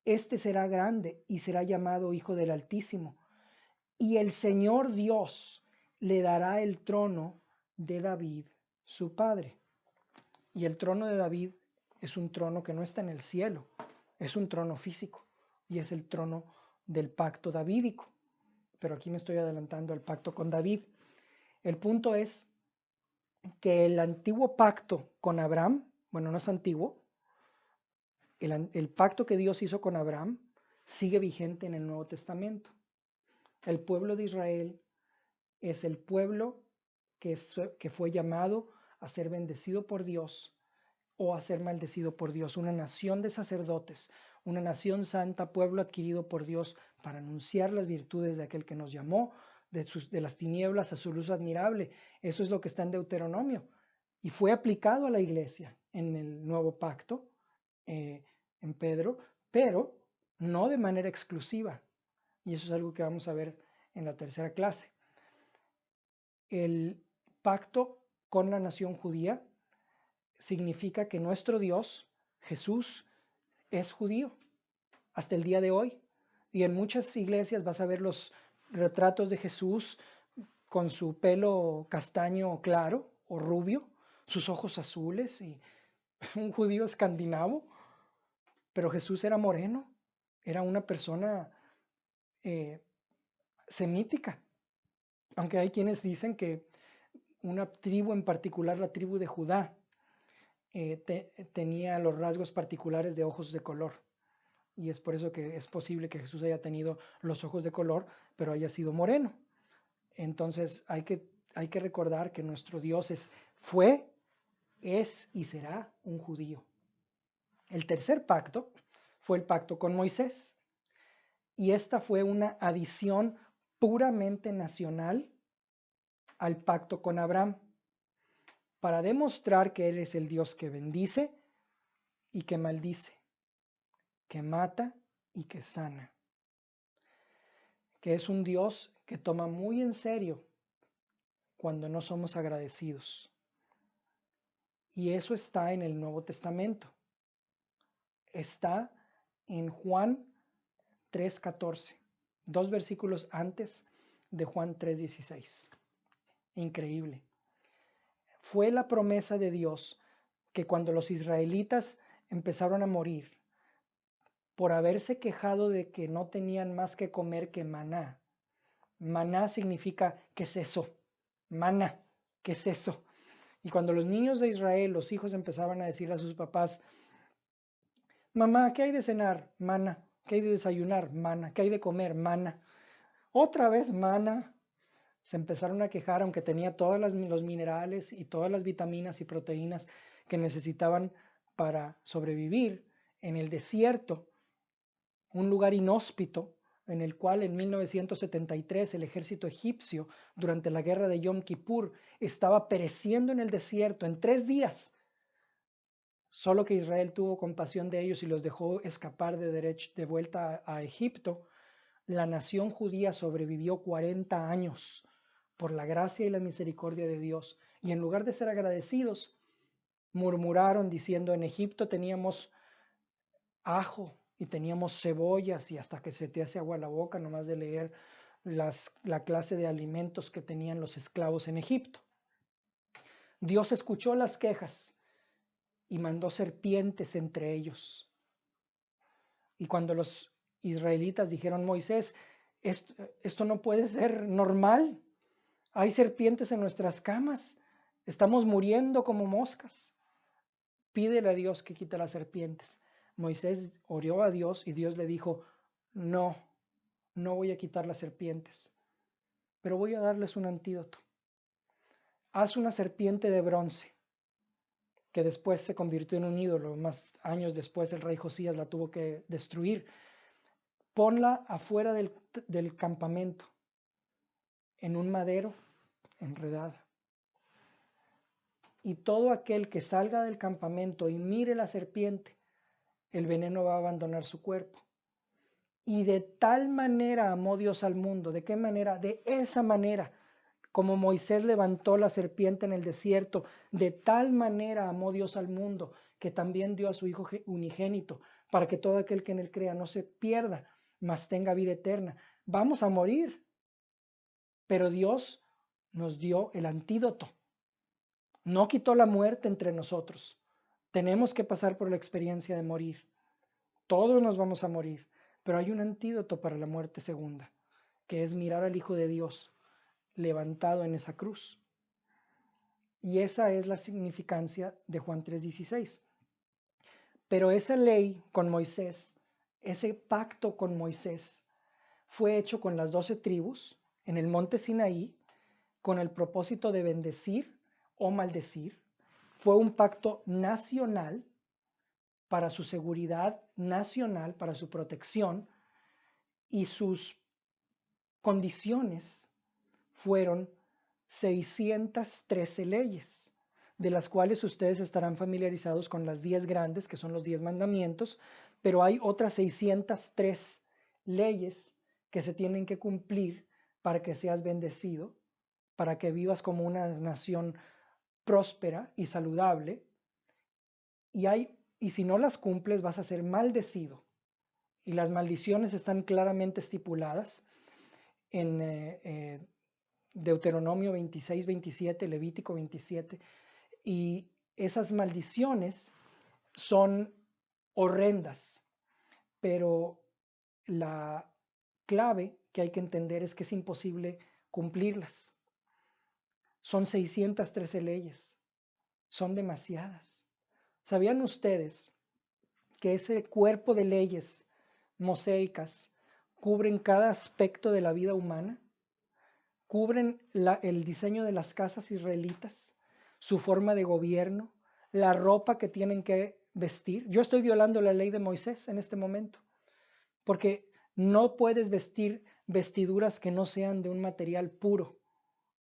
Este será grande y será llamado Hijo del Altísimo. Y el Señor Dios le dará el trono de David, su padre. Y el trono de David es un trono que no está en el cielo, es un trono físico y es el trono del pacto davídico. Pero aquí me estoy adelantando al pacto con David. El punto es que el antiguo pacto con Abraham, bueno, no es antiguo, el pacto que Dios hizo con Abraham sigue vigente en el Nuevo Testamento. El pueblo de Israel es el pueblo que fue llamado a ser bendecido por Dios o a ser maldecido por Dios, una nación de sacerdotes, una nación santa, pueblo adquirido por Dios para anunciar las virtudes de aquel que nos llamó de las tinieblas a su luz admirable. Eso es lo que está en Deuteronomio y fue aplicado a la iglesia en el nuevo pacto, en Pedro, pero no de manera exclusiva. Y eso es algo que vamos a ver en la tercera clase. El pacto con la nación judía significa que nuestro Dios, Jesús, es judío hasta el día de hoy. Y en muchas iglesias vas a ver los retratos de Jesús con su pelo castaño claro o rubio, sus ojos azules y un judío escandinavo. Pero Jesús era moreno, era una persona semítica. Aunque hay quienes dicen que una tribu en particular, la tribu de Judá, tenía los rasgos particulares de ojos de color. Y es por eso que es posible que Jesús haya tenido los ojos de color, pero haya sido moreno. Entonces hay que recordar que nuestro Dios fue, es y será un judío. El tercer pacto fue el pacto con Moisés. Y esta fue una adición puramente nacional al pacto con Abraham, para demostrar que Él es el Dios que bendice y que maldice, que mata y que sana, que es un Dios que toma muy en serio cuando no somos agradecidos. Y eso está en el Nuevo Testamento. Está en Juan 3:14, 2 versículos antes de Juan 3:16. Increíble. Fue la promesa de Dios que cuando los israelitas empezaron a morir por haberse quejado de que no tenían más que comer que maná. Maná significa ¿qué es eso? Maná, ¿qué es eso? Y cuando los niños de Israel, los hijos empezaban a decir a sus papás, mamá, ¿qué hay de cenar? Maná. ¿Qué hay de desayunar? Maná. ¿Qué hay de comer? Maná. Otra vez maná. Se empezaron a quejar, aunque tenía todos los minerales y todas las vitaminas y proteínas que necesitaban para sobrevivir en el desierto, un lugar inhóspito en el cual en 1973 el ejército egipcio, durante la guerra de Yom Kippur, estaba pereciendo en el desierto en 3 días. Solo que Israel tuvo compasión de ellos y los dejó escapar de vuelta a Egipto. La nación judía sobrevivió 40 años por la gracia y la misericordia de Dios. Y en lugar de ser agradecidos, murmuraron diciendo, en Egipto teníamos ajo y teníamos cebollas y hasta que se te hace agua la boca nomás de leer la clase de alimentos que tenían los esclavos en Egipto. Dios escuchó las quejas y mandó serpientes entre ellos. Y cuando los israelitas dijeron, Moisés, esto no puede ser normal, hay serpientes en nuestras camas, estamos muriendo como moscas. Pídele a Dios que quite las serpientes. Moisés oró a Dios y Dios le dijo, no, no voy a quitar las serpientes, pero voy a darles un antídoto. Haz una serpiente de bronce, que después se convirtió en un ídolo. Más años después el rey Josías la tuvo que destruir. Ponla afuera del campamento, en un madero enredada. Y todo aquel que salga del campamento y mire la serpiente, el veneno va a abandonar su cuerpo. Y de tal manera amó Dios al mundo. ¿De qué manera? De esa manera, como Moisés levantó la serpiente en el desierto, de tal manera amó Dios al mundo, que también dio a su Hijo unigénito, para que todo aquel que en él crea no se pierda, mas tenga vida eterna. Vamos a morir, pero Dios nos dio el antídoto. No quitó la muerte entre nosotros. Tenemos que pasar por la experiencia de morir. Todos nos vamos a morir, pero hay un antídoto para la muerte segunda, que es mirar al Hijo de Dios levantado en esa cruz. Y esa es la significancia de Juan 3:16. Pero esa ley con Moisés, ese pacto con Moisés, fue hecho con las 12 tribus en el monte Sinaí, con el propósito de bendecir o maldecir. Fue un pacto nacional para su seguridad nacional, para su protección, y sus condiciones fueron 613 leyes, de las cuales ustedes estarán familiarizados con las 10 grandes, que son los 10 mandamientos, pero hay otras 603 leyes que se tienen que cumplir para que seas bendecido, para que vivas como una nación próspera y saludable, y si no las cumples vas a ser maldecido. Y las maldiciones están claramente estipuladas en Deuteronomio 26, 27, Levítico 27, y esas maldiciones son horrendas, pero la clave que hay que entender es que es imposible cumplirlas. Son 613 leyes, son demasiadas. ¿Sabían ustedes que ese cuerpo de leyes mosaicas cubren cada aspecto de la vida humana? Cubren el diseño de las casas israelitas, su forma de gobierno, la ropa que tienen que vestir. Yo estoy violando la ley de Moisés en este momento, porque no puedes vestir vestiduras que no sean de un material puro,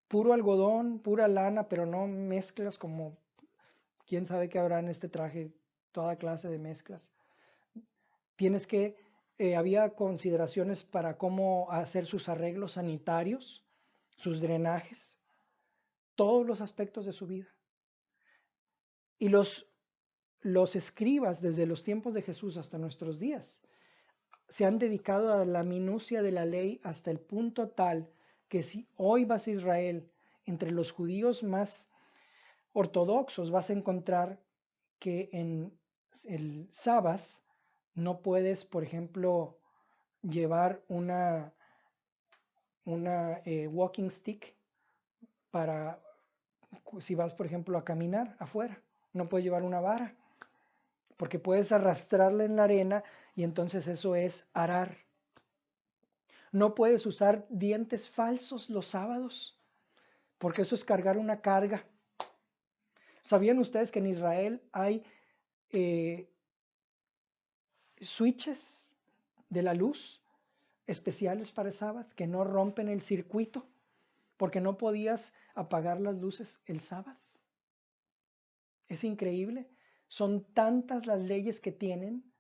puro algodón, pura lana, pero no mezclas como quién sabe qué habrá en este traje, toda clase de mezclas. Tienes que, había consideraciones para cómo hacer sus arreglos sanitarios, sus drenajes, todos los aspectos de su vida. Y los escribas desde los tiempos de Jesús hasta nuestros días se han dedicado a la minucia de la ley hasta el punto tal que si hoy vas a Israel, entre los judíos más ortodoxos vas a encontrar que en el sábado no puedes, por ejemplo, llevar una walking stick para si vas, por ejemplo, a caminar afuera. No puedes llevar una vara, porque puedes arrastrarla en la arena y entonces eso es arar. No puedes usar dientes falsos los sábados, porque eso es cargar una carga. ¿Sabían ustedes que en Israel hay switches de la luz especiales para el sábado que no rompen el circuito? Porque no podías apagar las luces el sábado. Es increíble. Son tantas las leyes que tienen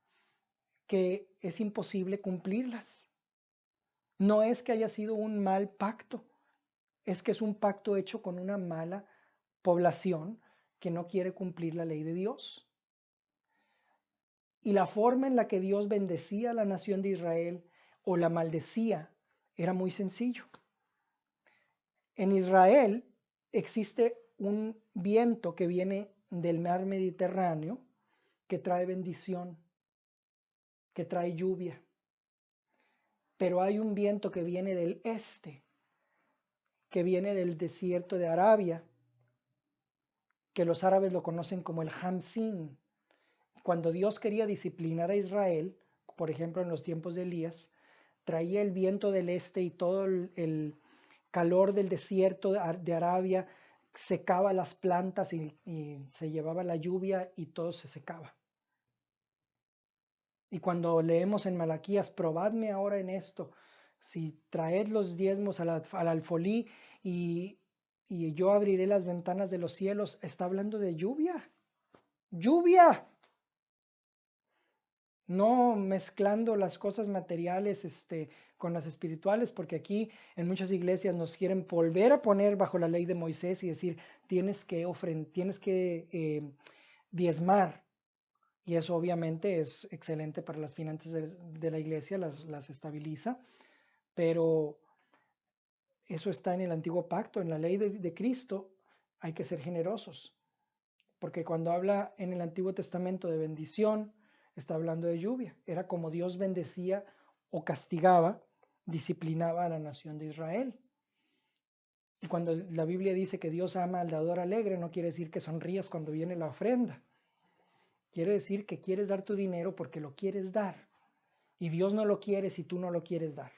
que es imposible cumplirlas. No es que haya sido un mal pacto, es que es un pacto hecho con una mala población que no quiere cumplir la ley de Dios. Y la forma en la que Dios bendecía a la nación de Israel o la maldecía era muy sencillo. En Israel existe un viento que viene del mar Mediterráneo que trae bendición, que trae lluvia. Pero hay un viento que viene del este, que viene del desierto de Arabia, que los árabes lo conocen como el Hamsin. Cuando Dios quería disciplinar a Israel, por ejemplo en los tiempos de Elías, traía el viento del este y todo el calor del desierto de Arabia secaba las plantas y se llevaba la lluvia y todo se secaba. Y cuando leemos en Malaquías, probadme ahora en esto, si traed los diezmos al alfolí y, y yo abriré las ventanas de los cielos, está hablando de lluvia. ¡Lluvia! No mezclando las cosas materiales con las espirituales, porque aquí en muchas iglesias nos quieren volver a poner bajo la ley de Moisés y decir, tienes que diezmar. Y eso obviamente es excelente para las finanzas de la iglesia, las estabiliza, pero eso está en el antiguo pacto, en la ley de Cristo hay que ser generosos, porque cuando habla en el Antiguo Testamento de bendición, está hablando de lluvia. Era como Dios bendecía o castigaba, disciplinaba a la nación de Israel. Y cuando la Biblia dice que Dios ama al dador alegre, no quiere decir que sonrías cuando viene la ofrenda. Quiere decir que quieres dar tu dinero porque lo quieres dar. Y Dios no lo quiere si tú no lo quieres dar.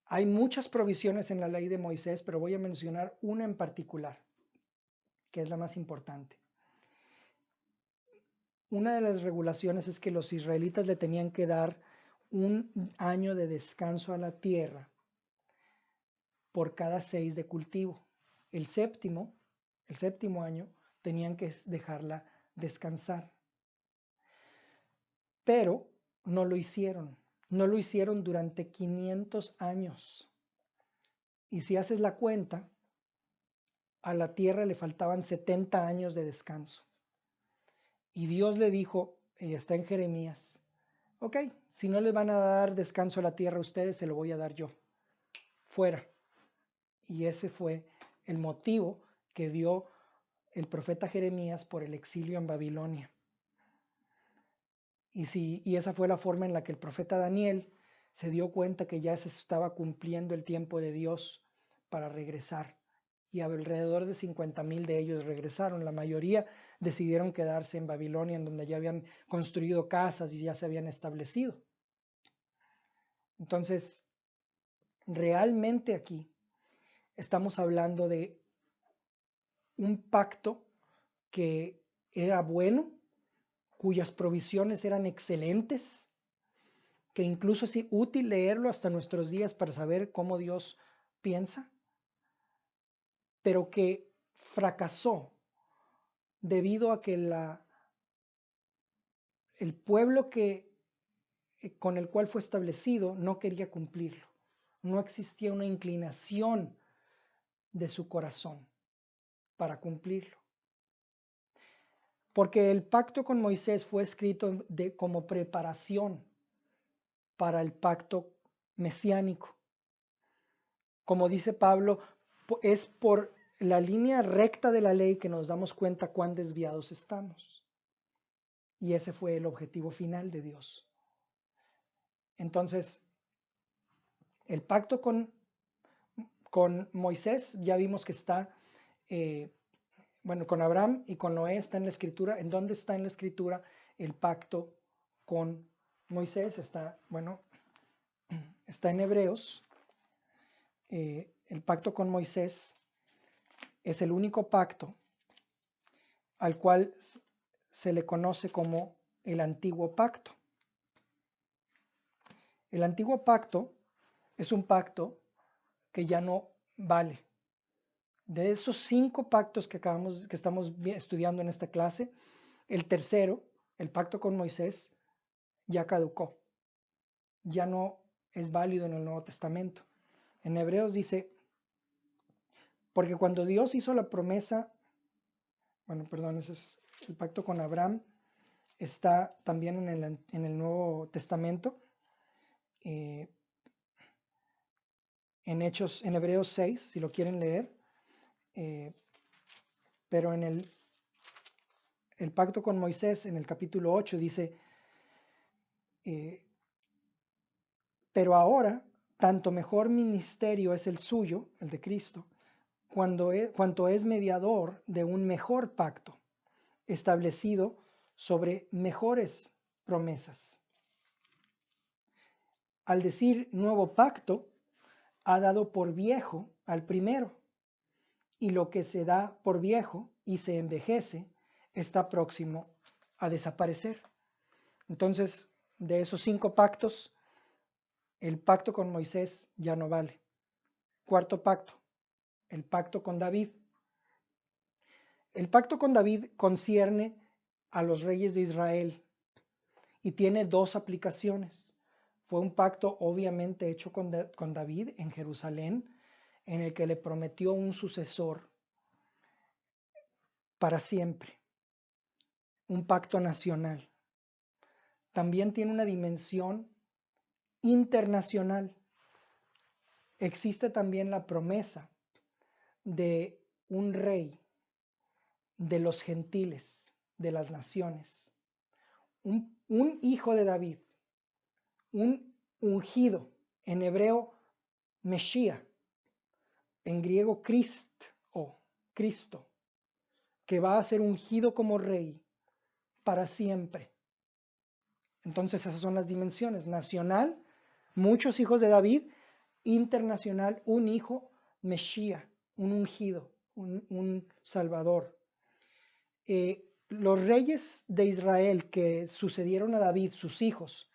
Hay muchas provisiones en la ley de Moisés, pero voy a mencionar una en particular, que es la más importante. Una de las regulaciones es que los israelitas le tenían que dar un año de descanso a la tierra por cada 6 de cultivo. El séptimo año, tenían que dejarla descansar. Pero no lo hicieron. No lo hicieron durante 500 años. Y si haces la cuenta, a la tierra le faltaban 70 años de descanso. Y Dios le dijo, y está en Jeremías, ok, si no les van a dar descanso a la tierra a ustedes, se lo voy a dar yo. Fuera. Y ese fue el motivo que dio el profeta Jeremías por el exilio en Babilonia. Y esa fue la forma en la que el profeta Daniel se dio cuenta que ya se estaba cumpliendo el tiempo de Dios para regresar. Y alrededor de 50,000 de ellos regresaron. La mayoría decidieron quedarse en Babilonia, en donde ya habían construido casas y ya se habían establecido. Entonces, realmente aquí estamos hablando de un pacto que era bueno, cuyas provisiones eran excelentes, que incluso es útil leerlo hasta nuestros días para saber cómo Dios piensa, pero que fracasó debido a que el pueblo con el cual fue establecido no quería cumplirlo. No existía una inclinación de su corazón para cumplirlo. Porque el pacto con Moisés fue escrito como preparación para el pacto mesiánico. Como dice Pablo, es por la línea recta de la ley que nos damos cuenta cuán desviados estamos. Y ese fue el objetivo final de Dios. Entonces, el pacto con Moisés ya vimos que está, con Abraham y con Noé está en la escritura. ¿En dónde está en la escritura el pacto con Moisés? Está en Hebreos. El pacto con Moisés es el único pacto al cual se le conoce como el antiguo pacto. El antiguo pacto es un pacto que ya no vale. De esos 5 pactos que estamos estudiando en esta clase, el tercero, el pacto con Moisés, ya caducó. Ya no es válido en el Nuevo Testamento. En Hebreos dice Porque cuando Dios hizo la promesa, bueno, perdón, ese es el pacto con Abraham, está también en el Nuevo Testamento, eh, en Hechos, en Hebreos 6, si lo quieren leer, eh, pero en el pacto con Moisés, en el capítulo 8, dice, eh, pero ahora, tanto mejor ministerio es el suyo, el de Cristo, cuanto es mediador de un mejor pacto, establecido sobre mejores promesas. Al decir nuevo pacto, ha dado por viejo al primero, y lo que se da por viejo y se envejece está próximo a desaparecer. Entonces, de esos 5 pactos, el pacto con Moisés ya no vale. Cuarto pacto, el pacto con David. El pacto con David concierne a los reyes de Israel y tiene 2 aplicaciones. Fue un pacto obviamente hecho con David en Jerusalén, en el que le prometió un sucesor para siempre, un pacto nacional. También tiene una dimensión internacional. Existe también la promesa de un rey de los gentiles, de las naciones, un hijo de David, un ungido, en hebreo Mesías, en griego Cristo, que va a ser ungido como rey para siempre. Entonces esas son las dimensiones: nacional, muchos hijos de David; internacional, un hijo, Mesías, un ungido, un salvador. Los reyes de Israel que sucedieron a David, sus hijos,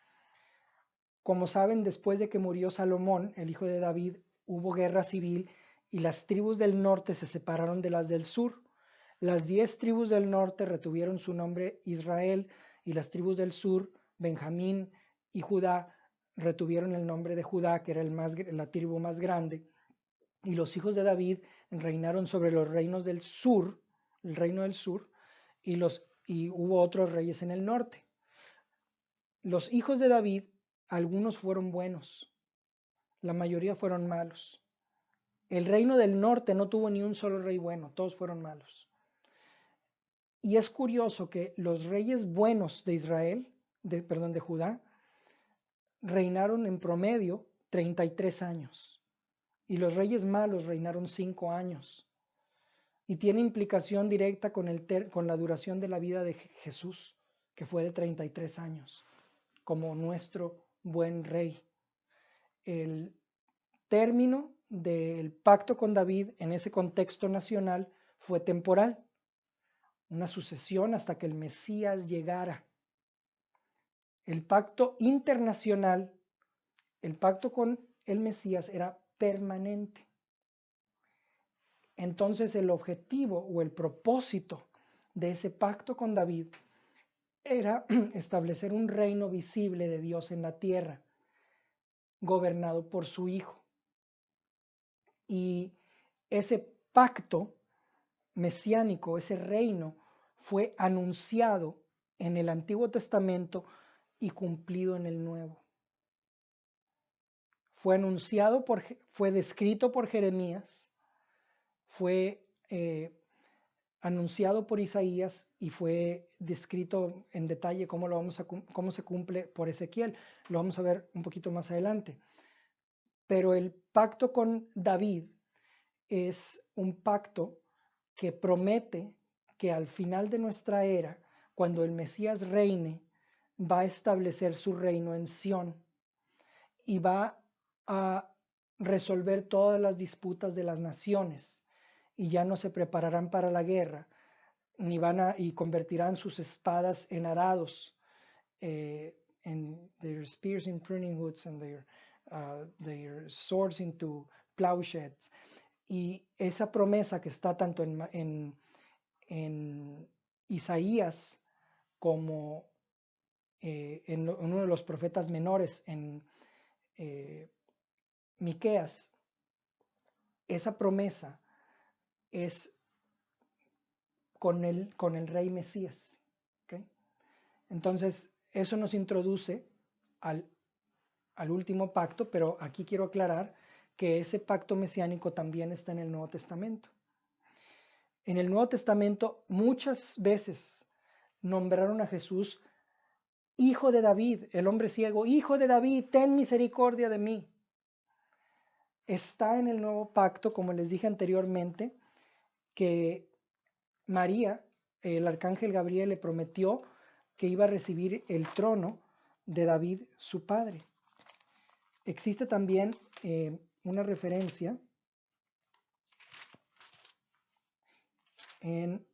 como saben, después de que murió Salomón, el hijo de David, hubo guerra civil y las tribus del norte se separaron de las del sur. Las 10 tribus del norte retuvieron su nombre Israel, y las tribus del sur, Benjamín y Judá, retuvieron el nombre de Judá, que era la tribu más grande. Y los hijos de David reinaron sobre los reinos del sur, el reino del sur, y hubo otros reyes en el norte. Los hijos de David, algunos fueron buenos, la mayoría fueron malos. El reino del norte no tuvo ni un solo rey bueno, todos fueron malos. Y es curioso que los reyes buenos de de Judá, reinaron en promedio 33 años. Y los reyes malos reinaron 5 años. Y tiene implicación directa con la duración de la vida de Jesús, que fue de 33 años, como nuestro buen rey. El término del pacto con David en ese contexto nacional fue temporal, una sucesión hasta que el Mesías llegara. El pacto internacional, el pacto con el Mesías, era permanente. Entonces el objetivo o el propósito de ese pacto con David era establecer un reino visible de Dios en la tierra, gobernado por su Hijo. Y ese pacto mesiánico, ese reino, fue anunciado en el Antiguo Testamento y cumplido en el Nuevo. Fue descrito por Jeremías, fue anunciado por Isaías y fue descrito en detalle cómo se cumple por Ezequiel. Lo vamos a ver un poquito más adelante. Pero el pacto con David es un pacto que promete que al final de nuestra era, cuando el Mesías reine, va a establecer su reino en Sión y va a resolver todas las disputas de las naciones, y ya no se prepararán para la guerra, y convertirán sus espadas en arados, and their spears in pruning hoods, and their swords into plowshares. Y esa promesa que está tanto en Isaías como en uno de los profetas menores, en Miqueas, esa promesa es con el rey Mesías. ¿Okay? Entonces, eso nos introduce al último pacto, pero aquí quiero aclarar que ese pacto mesiánico también está en el Nuevo Testamento. En el Nuevo Testamento muchas veces nombraron a Jesús hijo de David, el hombre ciego, hijo de David, ten misericordia de mí. Está en el nuevo pacto, como les dije anteriormente, que María, el arcángel Gabriel, le prometió que iba a recibir el trono de David, su padre. Existe también una referencia en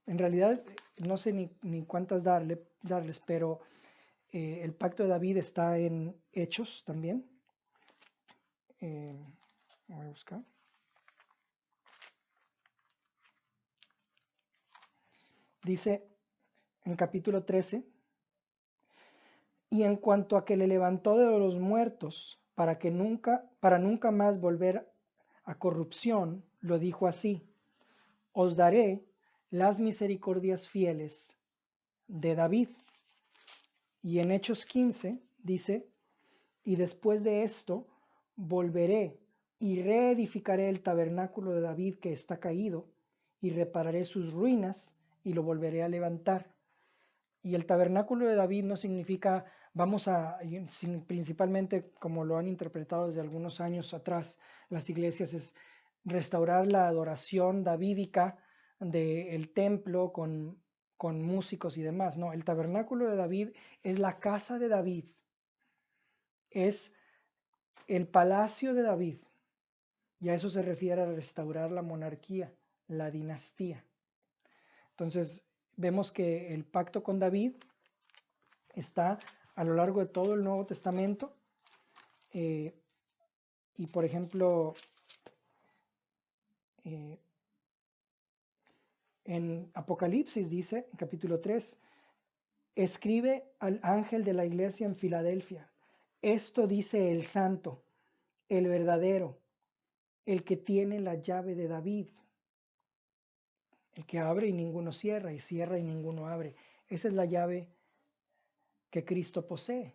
realidad no sé ni cuántas darles, pero el pacto de David está en Hechos también. Voy a buscar. Dice en capítulo 13, y en cuanto a que le levantó de los muertos para nunca más volver a corrupción, lo dijo así: os daré las misericordias fieles de David. Y en Hechos 15 dice: y después de esto volveré y reedificaré el tabernáculo de David que está caído, y repararé sus ruinas y lo volveré a levantar. Y el tabernáculo de David no significa principalmente como lo han interpretado desde algunos años atrás las iglesias, es restaurar la adoración davídica del templo con músicos y demás. No, el tabernáculo de David es la casa de David, es el palacio de David, y a eso se refiere a restaurar la monarquía, la dinastía. Entonces, vemos que el pacto con David está a lo largo de todo el Nuevo Testamento. Y por ejemplo, en Apocalipsis dice, en capítulo 3, escribe al ángel de la iglesia en Filadelfia: esto dice el santo, el verdadero, el que tiene la llave de David, el que abre y ninguno cierra, y cierra y ninguno abre. Esa es la llave que Cristo posee,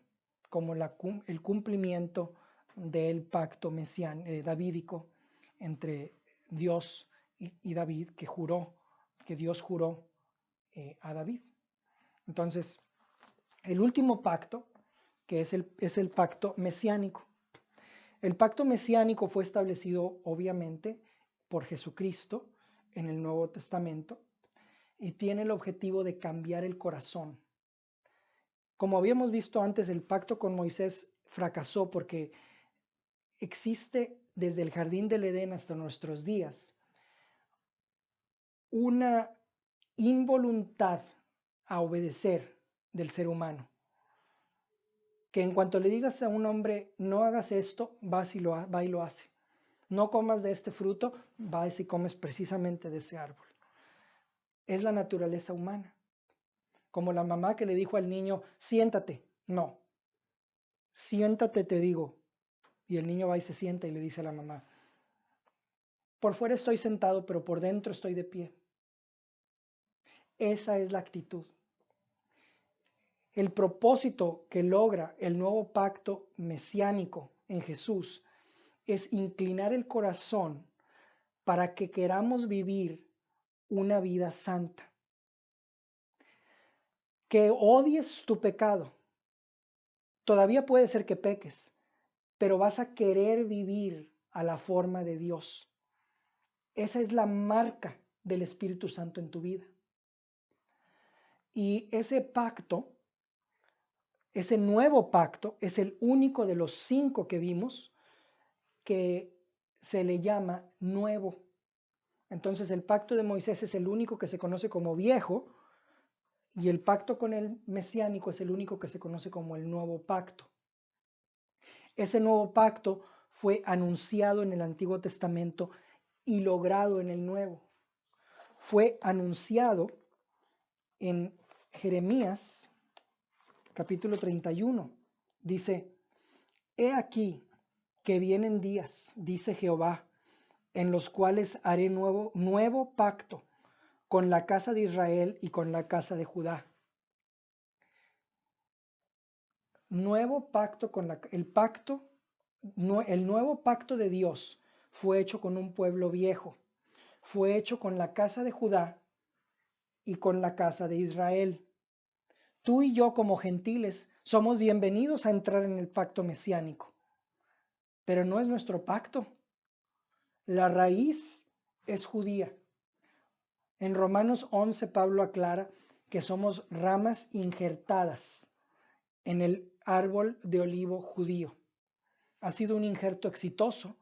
como el cumplimiento del pacto davídico entre Dios y David, que Dios juró a David. Entonces, el último pacto, que es el pacto mesiánico. El pacto mesiánico fue establecido obviamente por Jesucristo en el Nuevo Testamento y tiene el objetivo de cambiar el corazón. Como habíamos visto antes, el pacto con Moisés fracasó porque existe desde el jardín del Edén hasta nuestros días una involuntad a obedecer del ser humano, que en cuanto le digas a un hombre no hagas esto, va y lo hace. No comas de este fruto, vas y comes precisamente de ese árbol. Es la naturaleza humana. Como la mamá que le dijo al niño, siéntate. No, siéntate, te digo. Y el niño va y se sienta y le dice a la mamá, por fuera estoy sentado, pero por dentro estoy de pie. Esa es la actitud. El propósito que logra el nuevo pacto mesiánico en Jesús es inclinar el corazón para que queramos vivir una vida santa. Que odies tu pecado. Todavía puede ser que peques, pero vas a querer vivir a la forma de Dios. Esa es la marca del Espíritu Santo en tu vida. Y ese pacto, ese nuevo pacto, es el único de los 5 que vimos que se le llama nuevo. Entonces el pacto de Moisés es el único que se conoce como viejo, y el pacto con el mesiánico es el único que se conoce como el nuevo pacto. Ese nuevo pacto fue anunciado en el Antiguo Testamento y logrado en el Nuevo. Fue anunciado en Jeremías, capítulo 31. Dice, he aquí que vienen días, dice Jehová, en los cuales haré nuevo pacto con la casa de Israel y con la casa de Judá. Nuevo pacto el nuevo pacto de Dios fue hecho con un pueblo viejo, fue hecho con la casa de Judá y con la casa de Israel. Tú y yo como gentiles somos bienvenidos a entrar en el pacto mesiánico, pero no es nuestro pacto. La raíz es judía. En Romanos 11 Pablo aclara que somos ramas injertadas en el árbol de olivo judío. Ha sido un injerto exitoso,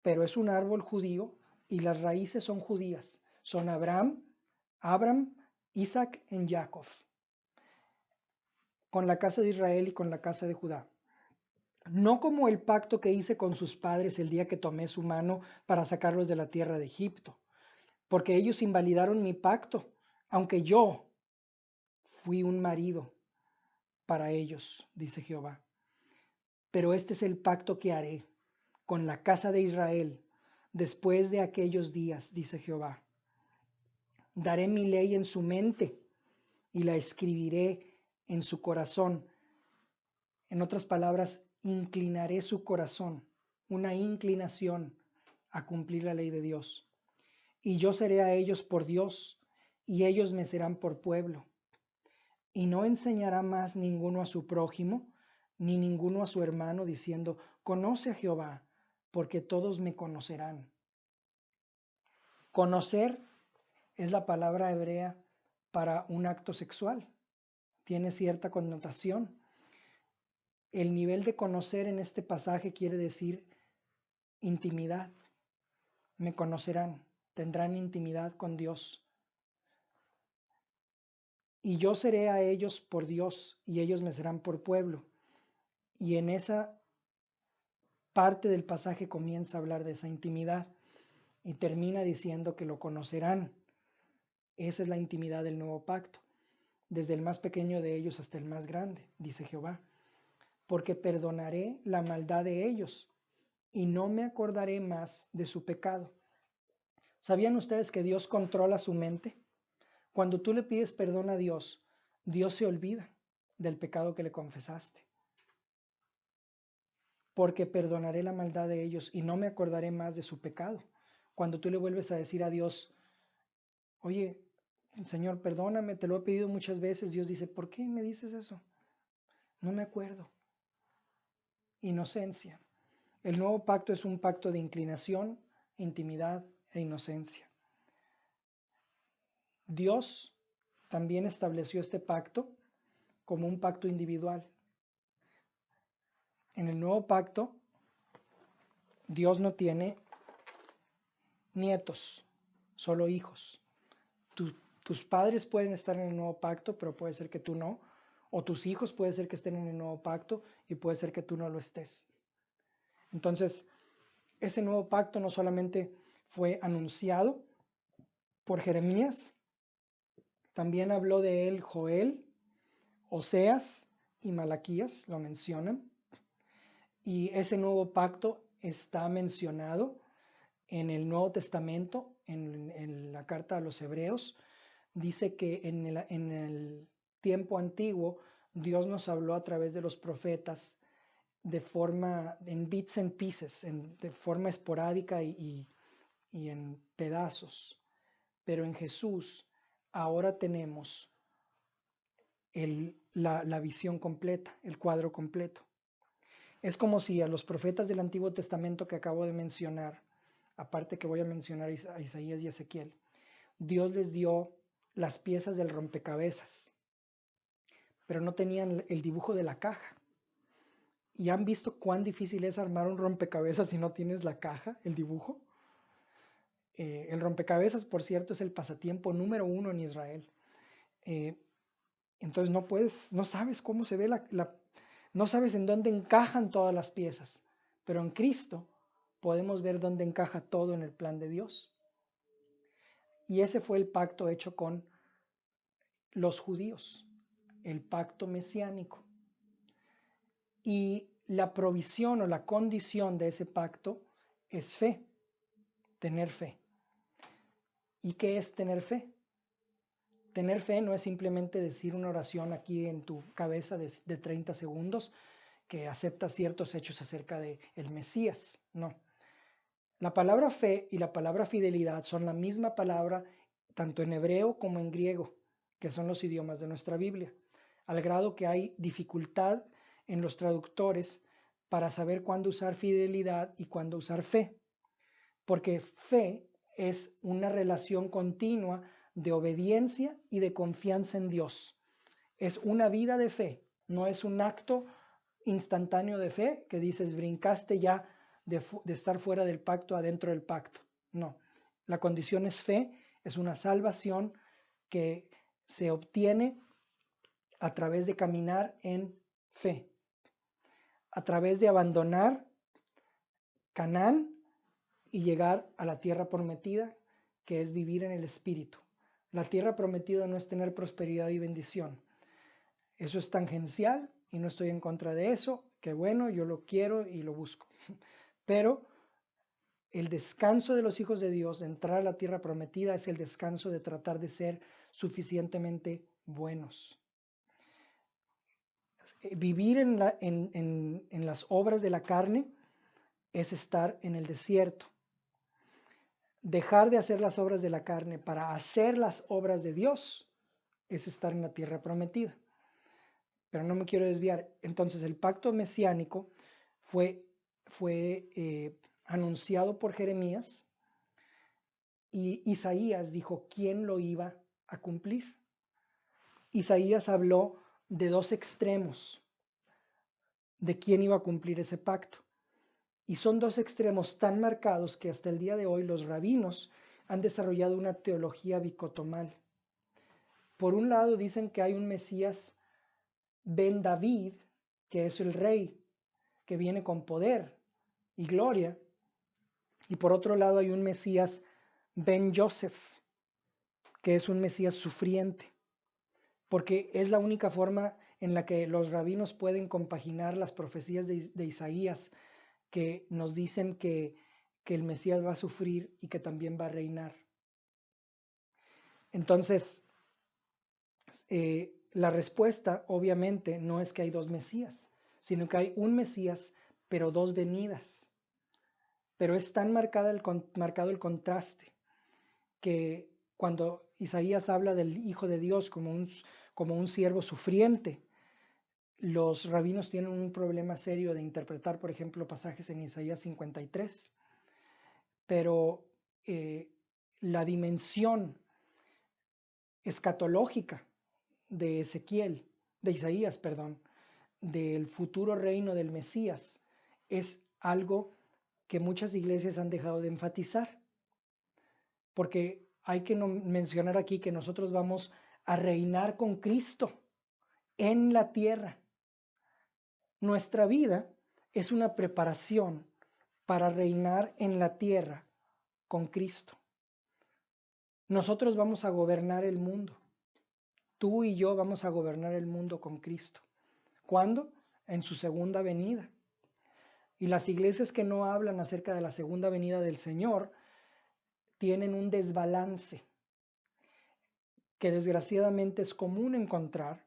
pero es un árbol judío y las raíces son judías. Son Abraham, Isaac y Jacob, con la casa de Israel y con la casa de Judá. No como el pacto que hice con sus padres el día que tomé su mano para sacarlos de la tierra de Egipto, porque ellos invalidaron mi pacto, aunque yo fui un marido para ellos, dice Jehová. Pero este es el pacto que haré con la casa de Israel después de aquellos días, dice Jehová. Daré mi ley en su mente y la escribiré en su corazón. En otras palabras, inclinaré su corazón, una inclinación a cumplir la ley de Dios. Y yo seré a ellos por Dios, y ellos me serán por pueblo. Y no enseñará más ninguno a su prójimo, ni ninguno a su hermano, diciendo, conoce a Jehová, porque todos me conocerán. Conocer es la palabra hebrea para un acto sexual. Tiene cierta connotación. El nivel de conocer en este pasaje quiere decir intimidad. Me conocerán, tendrán intimidad con Dios. Y yo seré a ellos por Dios, y ellos me serán por pueblo. Y en esa parte del pasaje comienza a hablar de esa intimidad y termina diciendo que lo conocerán. Esa es la intimidad del nuevo pacto, desde el más pequeño de ellos hasta el más grande, dice Jehová. Porque perdonaré la maldad de ellos y no me acordaré más de su pecado. ¿Sabían ustedes que Dios controla su mente? Cuando tú le pides perdón a Dios, Dios se olvida del pecado que le confesaste. Porque perdonaré la maldad de ellos y no me acordaré más de su pecado. Cuando tú le vuelves a decir a Dios, oye, Señor, perdóname, te lo he pedido muchas veces, Dios dice, ¿por qué me dices eso? No me acuerdo. Inocencia. El nuevo pacto es un pacto de inclinación, intimidad e inocencia. Dios también estableció este pacto como un pacto individual. En el nuevo pacto, Dios no tiene nietos, solo hijos. Tus padres pueden estar en el nuevo pacto, pero puede ser que tú no. O tus hijos puede ser que estén en el nuevo pacto y puede ser que tú no lo estés. Entonces, ese nuevo pacto no solamente fue anunciado por Jeremías, también habló de él Joel, Oseas y Malaquías, lo mencionan. Y ese nuevo pacto está mencionado en el Nuevo Testamento, en la carta a los Hebreos. Dice que en el tiempo antiguo Dios nos habló a través de los profetas en bits and pieces, de forma esporádica y en pedazos. Pero en Jesús ahora tenemos la visión completa, el cuadro completo. Es como si a los profetas del Antiguo Testamento que acabo de mencionar, aparte que voy a mencionar a Isaías y Ezequiel, Dios les dio las piezas del rompecabezas, pero no tenían el dibujo de la caja. ¿Y han visto cuán difícil es armar un rompecabezas si no tienes la caja, el dibujo? El rompecabezas, por cierto, es el pasatiempo número 1 en Israel. Entonces no sabes cómo se ve no sabes en dónde encajan todas las piezas, pero en Cristo podemos ver dónde encaja todo en el plan de Dios. Y ese fue el pacto hecho con los judíos, el pacto mesiánico. Y la provisión o la condición de ese pacto es fe. tener fe. ¿Y qué es tener fe? Tener fe no es simplemente decir una oración aquí en tu cabeza de 30 segundos que acepta ciertos hechos acerca de el Mesías. No. La palabra fe y la palabra fidelidad son la misma palabra tanto en hebreo como en griego, que son los idiomas de nuestra Biblia, al grado que hay dificultad en los traductores para saber cuándo usar fidelidad y cuándo usar fe, porque fe es una relación continua de obediencia y de confianza en Dios. Es una vida de fe, no es un acto instantáneo de fe que dices brincaste ya de estar fuera del pacto adentro del pacto. No, la condición es fe, es una salvación que se obtiene a través de caminar en fe, a través de abandonar Canaán y llegar a la tierra prometida, que es vivir en el Espíritu. La tierra prometida no es tener prosperidad y bendición. Eso es tangencial y no estoy en contra de eso. Qué bueno, yo lo quiero y lo busco. Pero el descanso de los hijos de Dios de entrar a la tierra prometida es el descanso de tratar de ser suficientemente buenos. Vivir en las obras de la carne es estar en el desierto. Dejar de hacer las obras de la carne para hacer las obras de Dios es estar en la tierra prometida. Pero no me quiero desviar. Entonces el pacto mesiánico fue anunciado por Jeremías y Isaías dijo quién lo iba a cumplir. Isaías habló de dos extremos de quién iba a cumplir ese pacto. Y son dos extremos tan marcados que hasta el día de hoy los rabinos han desarrollado una teología bicotomal. Por un lado dicen que hay un Mesías Ben David, que es el rey, que viene con poder y gloria. Y por otro lado hay un Mesías Ben Joseph, que es un Mesías sufriente, porque es la única forma en la que los rabinos pueden compaginar las profecías de Isaías, que nos dicen que el Mesías va a sufrir y que también va a reinar. Entonces, la respuesta obviamente no es que hay dos Mesías, sino que hay un Mesías, pero dos venidas. Pero es tan marcado el contraste que cuando Isaías habla del Hijo de Dios como un siervo sufriente, los rabinos tienen un problema serio de interpretar, por ejemplo, pasajes en Isaías 53. Pero la dimensión escatológica de Isaías, del futuro reino del Mesías, es algo que muchas iglesias han dejado de enfatizar, porque hay que mencionar aquí que nosotros vamos a reinar con Cristo en la tierra. Nuestra vida es una preparación para reinar en la tierra con Cristo. Nosotros vamos a gobernar el mundo. Tú y yo vamos a gobernar el mundo con Cristo. ¿Cuándo? En su segunda venida. Y las iglesias que no hablan acerca de la segunda venida del Señor tienen un desbalance que desgraciadamente es común encontrar,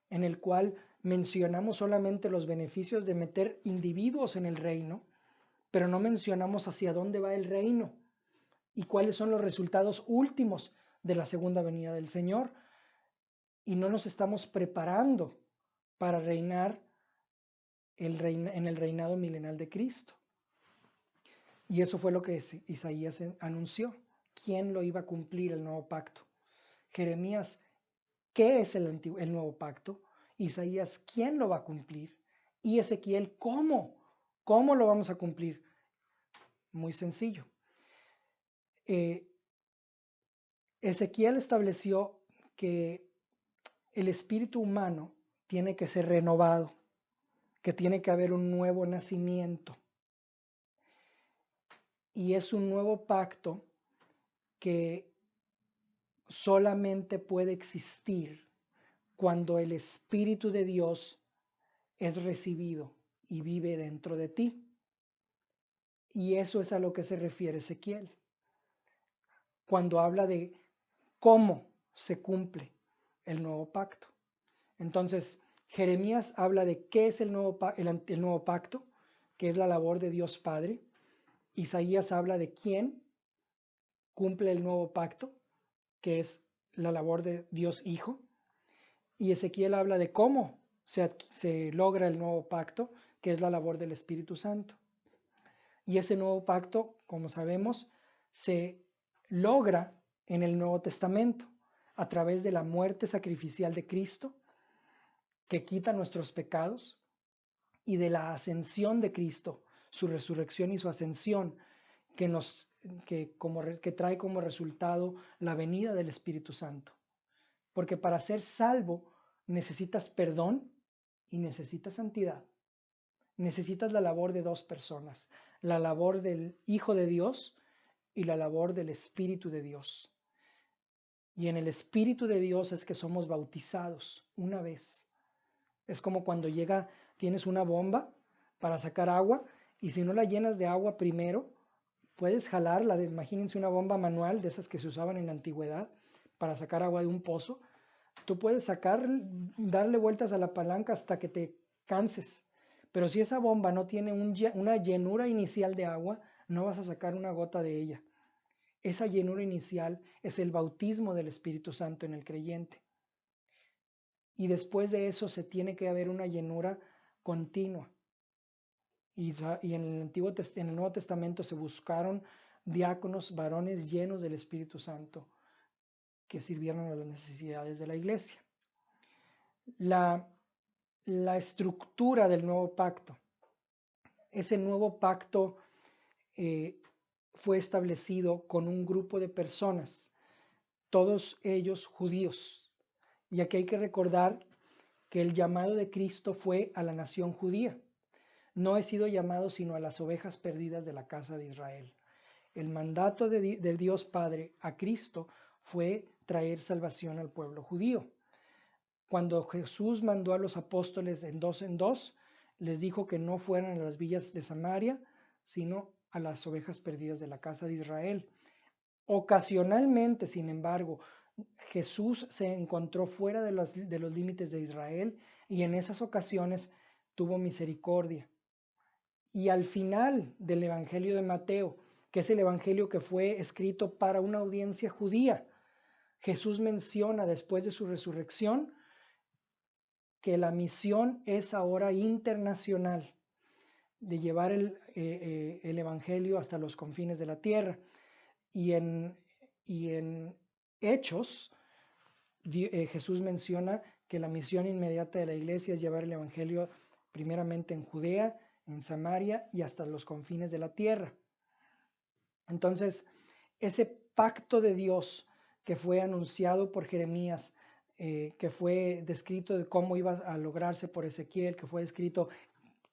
en el cual mencionamos solamente los beneficios de meter individuos en el reino, pero no mencionamos hacia dónde va el reino y cuáles son los resultados últimos de la segunda venida del Señor. Y no nos estamos preparando para reinar en el reinado milenal de Cristo. Y eso fue lo que Isaías anunció. ¿Quién lo iba a cumplir el nuevo pacto? Jeremías, ¿qué es el nuevo pacto? Isaías, ¿quién lo va a cumplir? Y Ezequiel, ¿cómo? ¿Cómo lo vamos a cumplir? Muy sencillo. Ezequiel estableció que el espíritu humano tiene que ser renovado, que tiene que haber un nuevo nacimiento. Y es un nuevo pacto que solamente puede existir cuando el Espíritu de Dios es recibido y vive dentro de ti. Y eso es a lo que se refiere Ezequiel. cuando habla de cómo se cumple el nuevo pacto. Entonces, Jeremías habla de qué es el nuevo pacto, que es la labor de Dios Padre. Isaías habla de quién cumple el nuevo pacto, que es la labor de Dios Hijo. Y Ezequiel habla de cómo se logra el nuevo pacto, que es la labor del Espíritu Santo. Y ese nuevo pacto, como sabemos, se logra en el Nuevo Testamento a través de la muerte sacrificial de Cristo, que quita nuestros pecados, y de la ascensión de Cristo, su resurrección y su ascensión, que trae como resultado la venida del Espíritu Santo. Porque para ser salvo necesitas perdón y necesitas santidad. Necesitas la labor de dos personas, la labor del Hijo de Dios y la labor del Espíritu de Dios. Y en el Espíritu de Dios es que somos bautizados una vez. Es como cuando tienes una bomba para sacar agua y si no la llenas de agua primero, puedes jalarla. Imagínense una bomba manual de esas que se usaban en la antigüedad para sacar agua de un pozo. Tú puedes darle vueltas a la palanca hasta que te canses. Pero si esa bomba no tiene una llenura inicial de agua, no vas a sacar una gota de ella. Esa llenura inicial es el bautismo del Espíritu Santo en el creyente. Y después de eso se tiene que haber una llenura continua. Y en el Nuevo Testamento se buscaron diáconos, varones llenos del Espíritu Santo, que sirvieron a las necesidades de la iglesia. La estructura del nuevo pacto. Ese nuevo pacto fue establecido con un grupo de personas, todos ellos judíos. Y aquí hay que recordar que el llamado de Cristo fue a la nación judía. No he sido llamado sino a las ovejas perdidas de la casa de Israel. El mandato de Dios Padre a Cristo fue traer salvación al pueblo judío. Cuando Jesús mandó a los apóstoles en dos, les dijo que no fueran a las villas de Samaria, sino a las ovejas perdidas de la casa de Israel. Ocasionalmente, sin embargo, Jesús se encontró fuera de los límites de Israel y en esas ocasiones tuvo misericordia. Y al final del Evangelio de Mateo, que es el Evangelio que fue escrito para una audiencia judía, Jesús menciona después de su resurrección que la misión es ahora internacional, de llevar el Evangelio hasta los confines de la tierra. Y en Hechos, Jesús menciona que la misión inmediata de la iglesia es llevar el Evangelio primeramente en Judea, en Samaria y hasta los confines de la tierra. Entonces, ese pacto de Dios que fue anunciado por Jeremías, que fue descrito de cómo iba a lograrse por Ezequiel, que fue descrito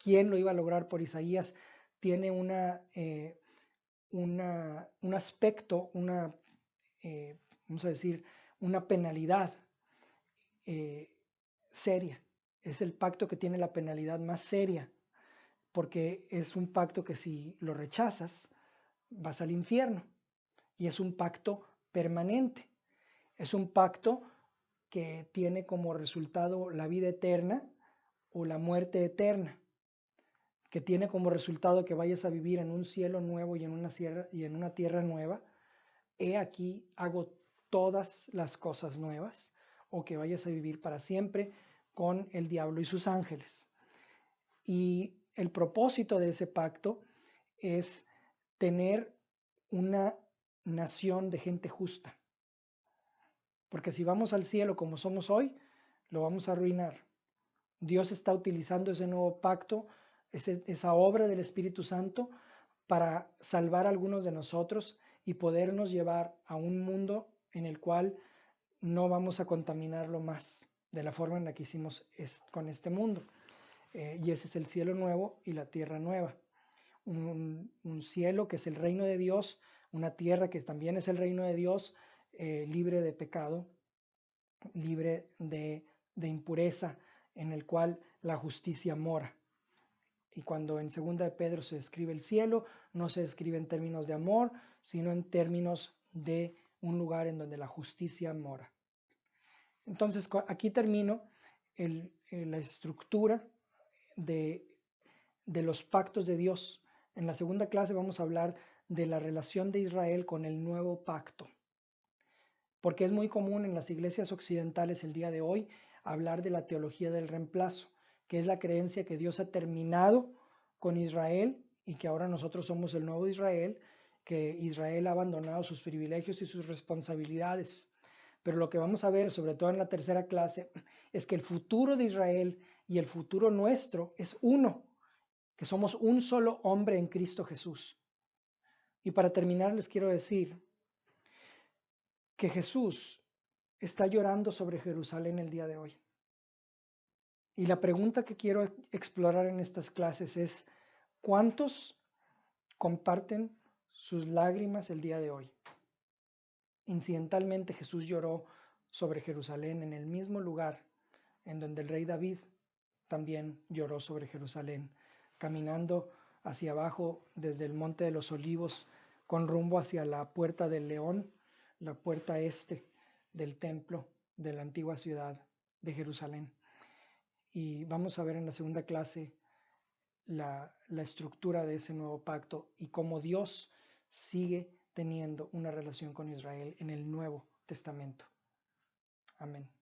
quién lo iba a lograr por Isaías, tiene un aspecto, vamos a decir, una penalidad seria. Es el pacto que tiene la penalidad más seria, porque es un pacto que si lo rechazas, vas al infierno. Y es un pacto permanente. Es un pacto que tiene como resultado la vida eterna o la muerte eterna, que tiene como resultado que vayas a vivir en un cielo nuevo y en una tierra nueva. He aquí hago todas las cosas nuevas, o que vayas a vivir para siempre con el diablo y sus ángeles. Y el propósito de ese pacto es tener una nación de gente justa. Porque si vamos al cielo como somos hoy, lo vamos a arruinar. Dios está utilizando ese nuevo pacto, esa obra del Espíritu Santo, para salvar a algunos de nosotros y podernos llevar a un mundo en el cual no vamos a contaminarlo más de la forma en la que hicimos con este mundo. Y ese es el cielo nuevo y la tierra nueva. Un cielo que es el reino de Dios, una tierra que también es el reino de Dios, libre de pecado, libre de impureza, en el cual la justicia mora. Y cuando en 2 de Pedro se describe el cielo, no se describe en términos de amor, sino en términos de un lugar en donde la justicia mora. Entonces, aquí termino la estructura de, de los pactos de Dios. En la segunda clase vamos a hablar de la relación de Israel con el nuevo pacto, porque es muy común en las iglesias occidentales el día de hoy hablar de la teología del reemplazo, que es la creencia que Dios ha terminado con Israel y que ahora nosotros somos el nuevo Israel, que Israel ha abandonado sus privilegios y sus responsabilidades. Pero lo que vamos a ver, sobre todo en la tercera clase, es que el futuro de Israel y el futuro nuestro es uno, que somos un solo hombre en Cristo Jesús. Y para terminar les quiero decir que Jesús está llorando sobre Jerusalén el día de hoy. Y la pregunta que quiero explorar en estas clases es, ¿cuántos comparten sus lágrimas el día de hoy? Incidentalmente Jesús lloró sobre Jerusalén en el mismo lugar en donde el rey David también lloró sobre Jerusalén, caminando hacia abajo desde el Monte de los Olivos con rumbo hacia la Puerta del León, la puerta este del templo de la antigua ciudad de Jerusalén. Y vamos a ver en la segunda clase la estructura de ese nuevo pacto y cómo Dios sigue teniendo una relación con Israel en el Nuevo Testamento. Amén.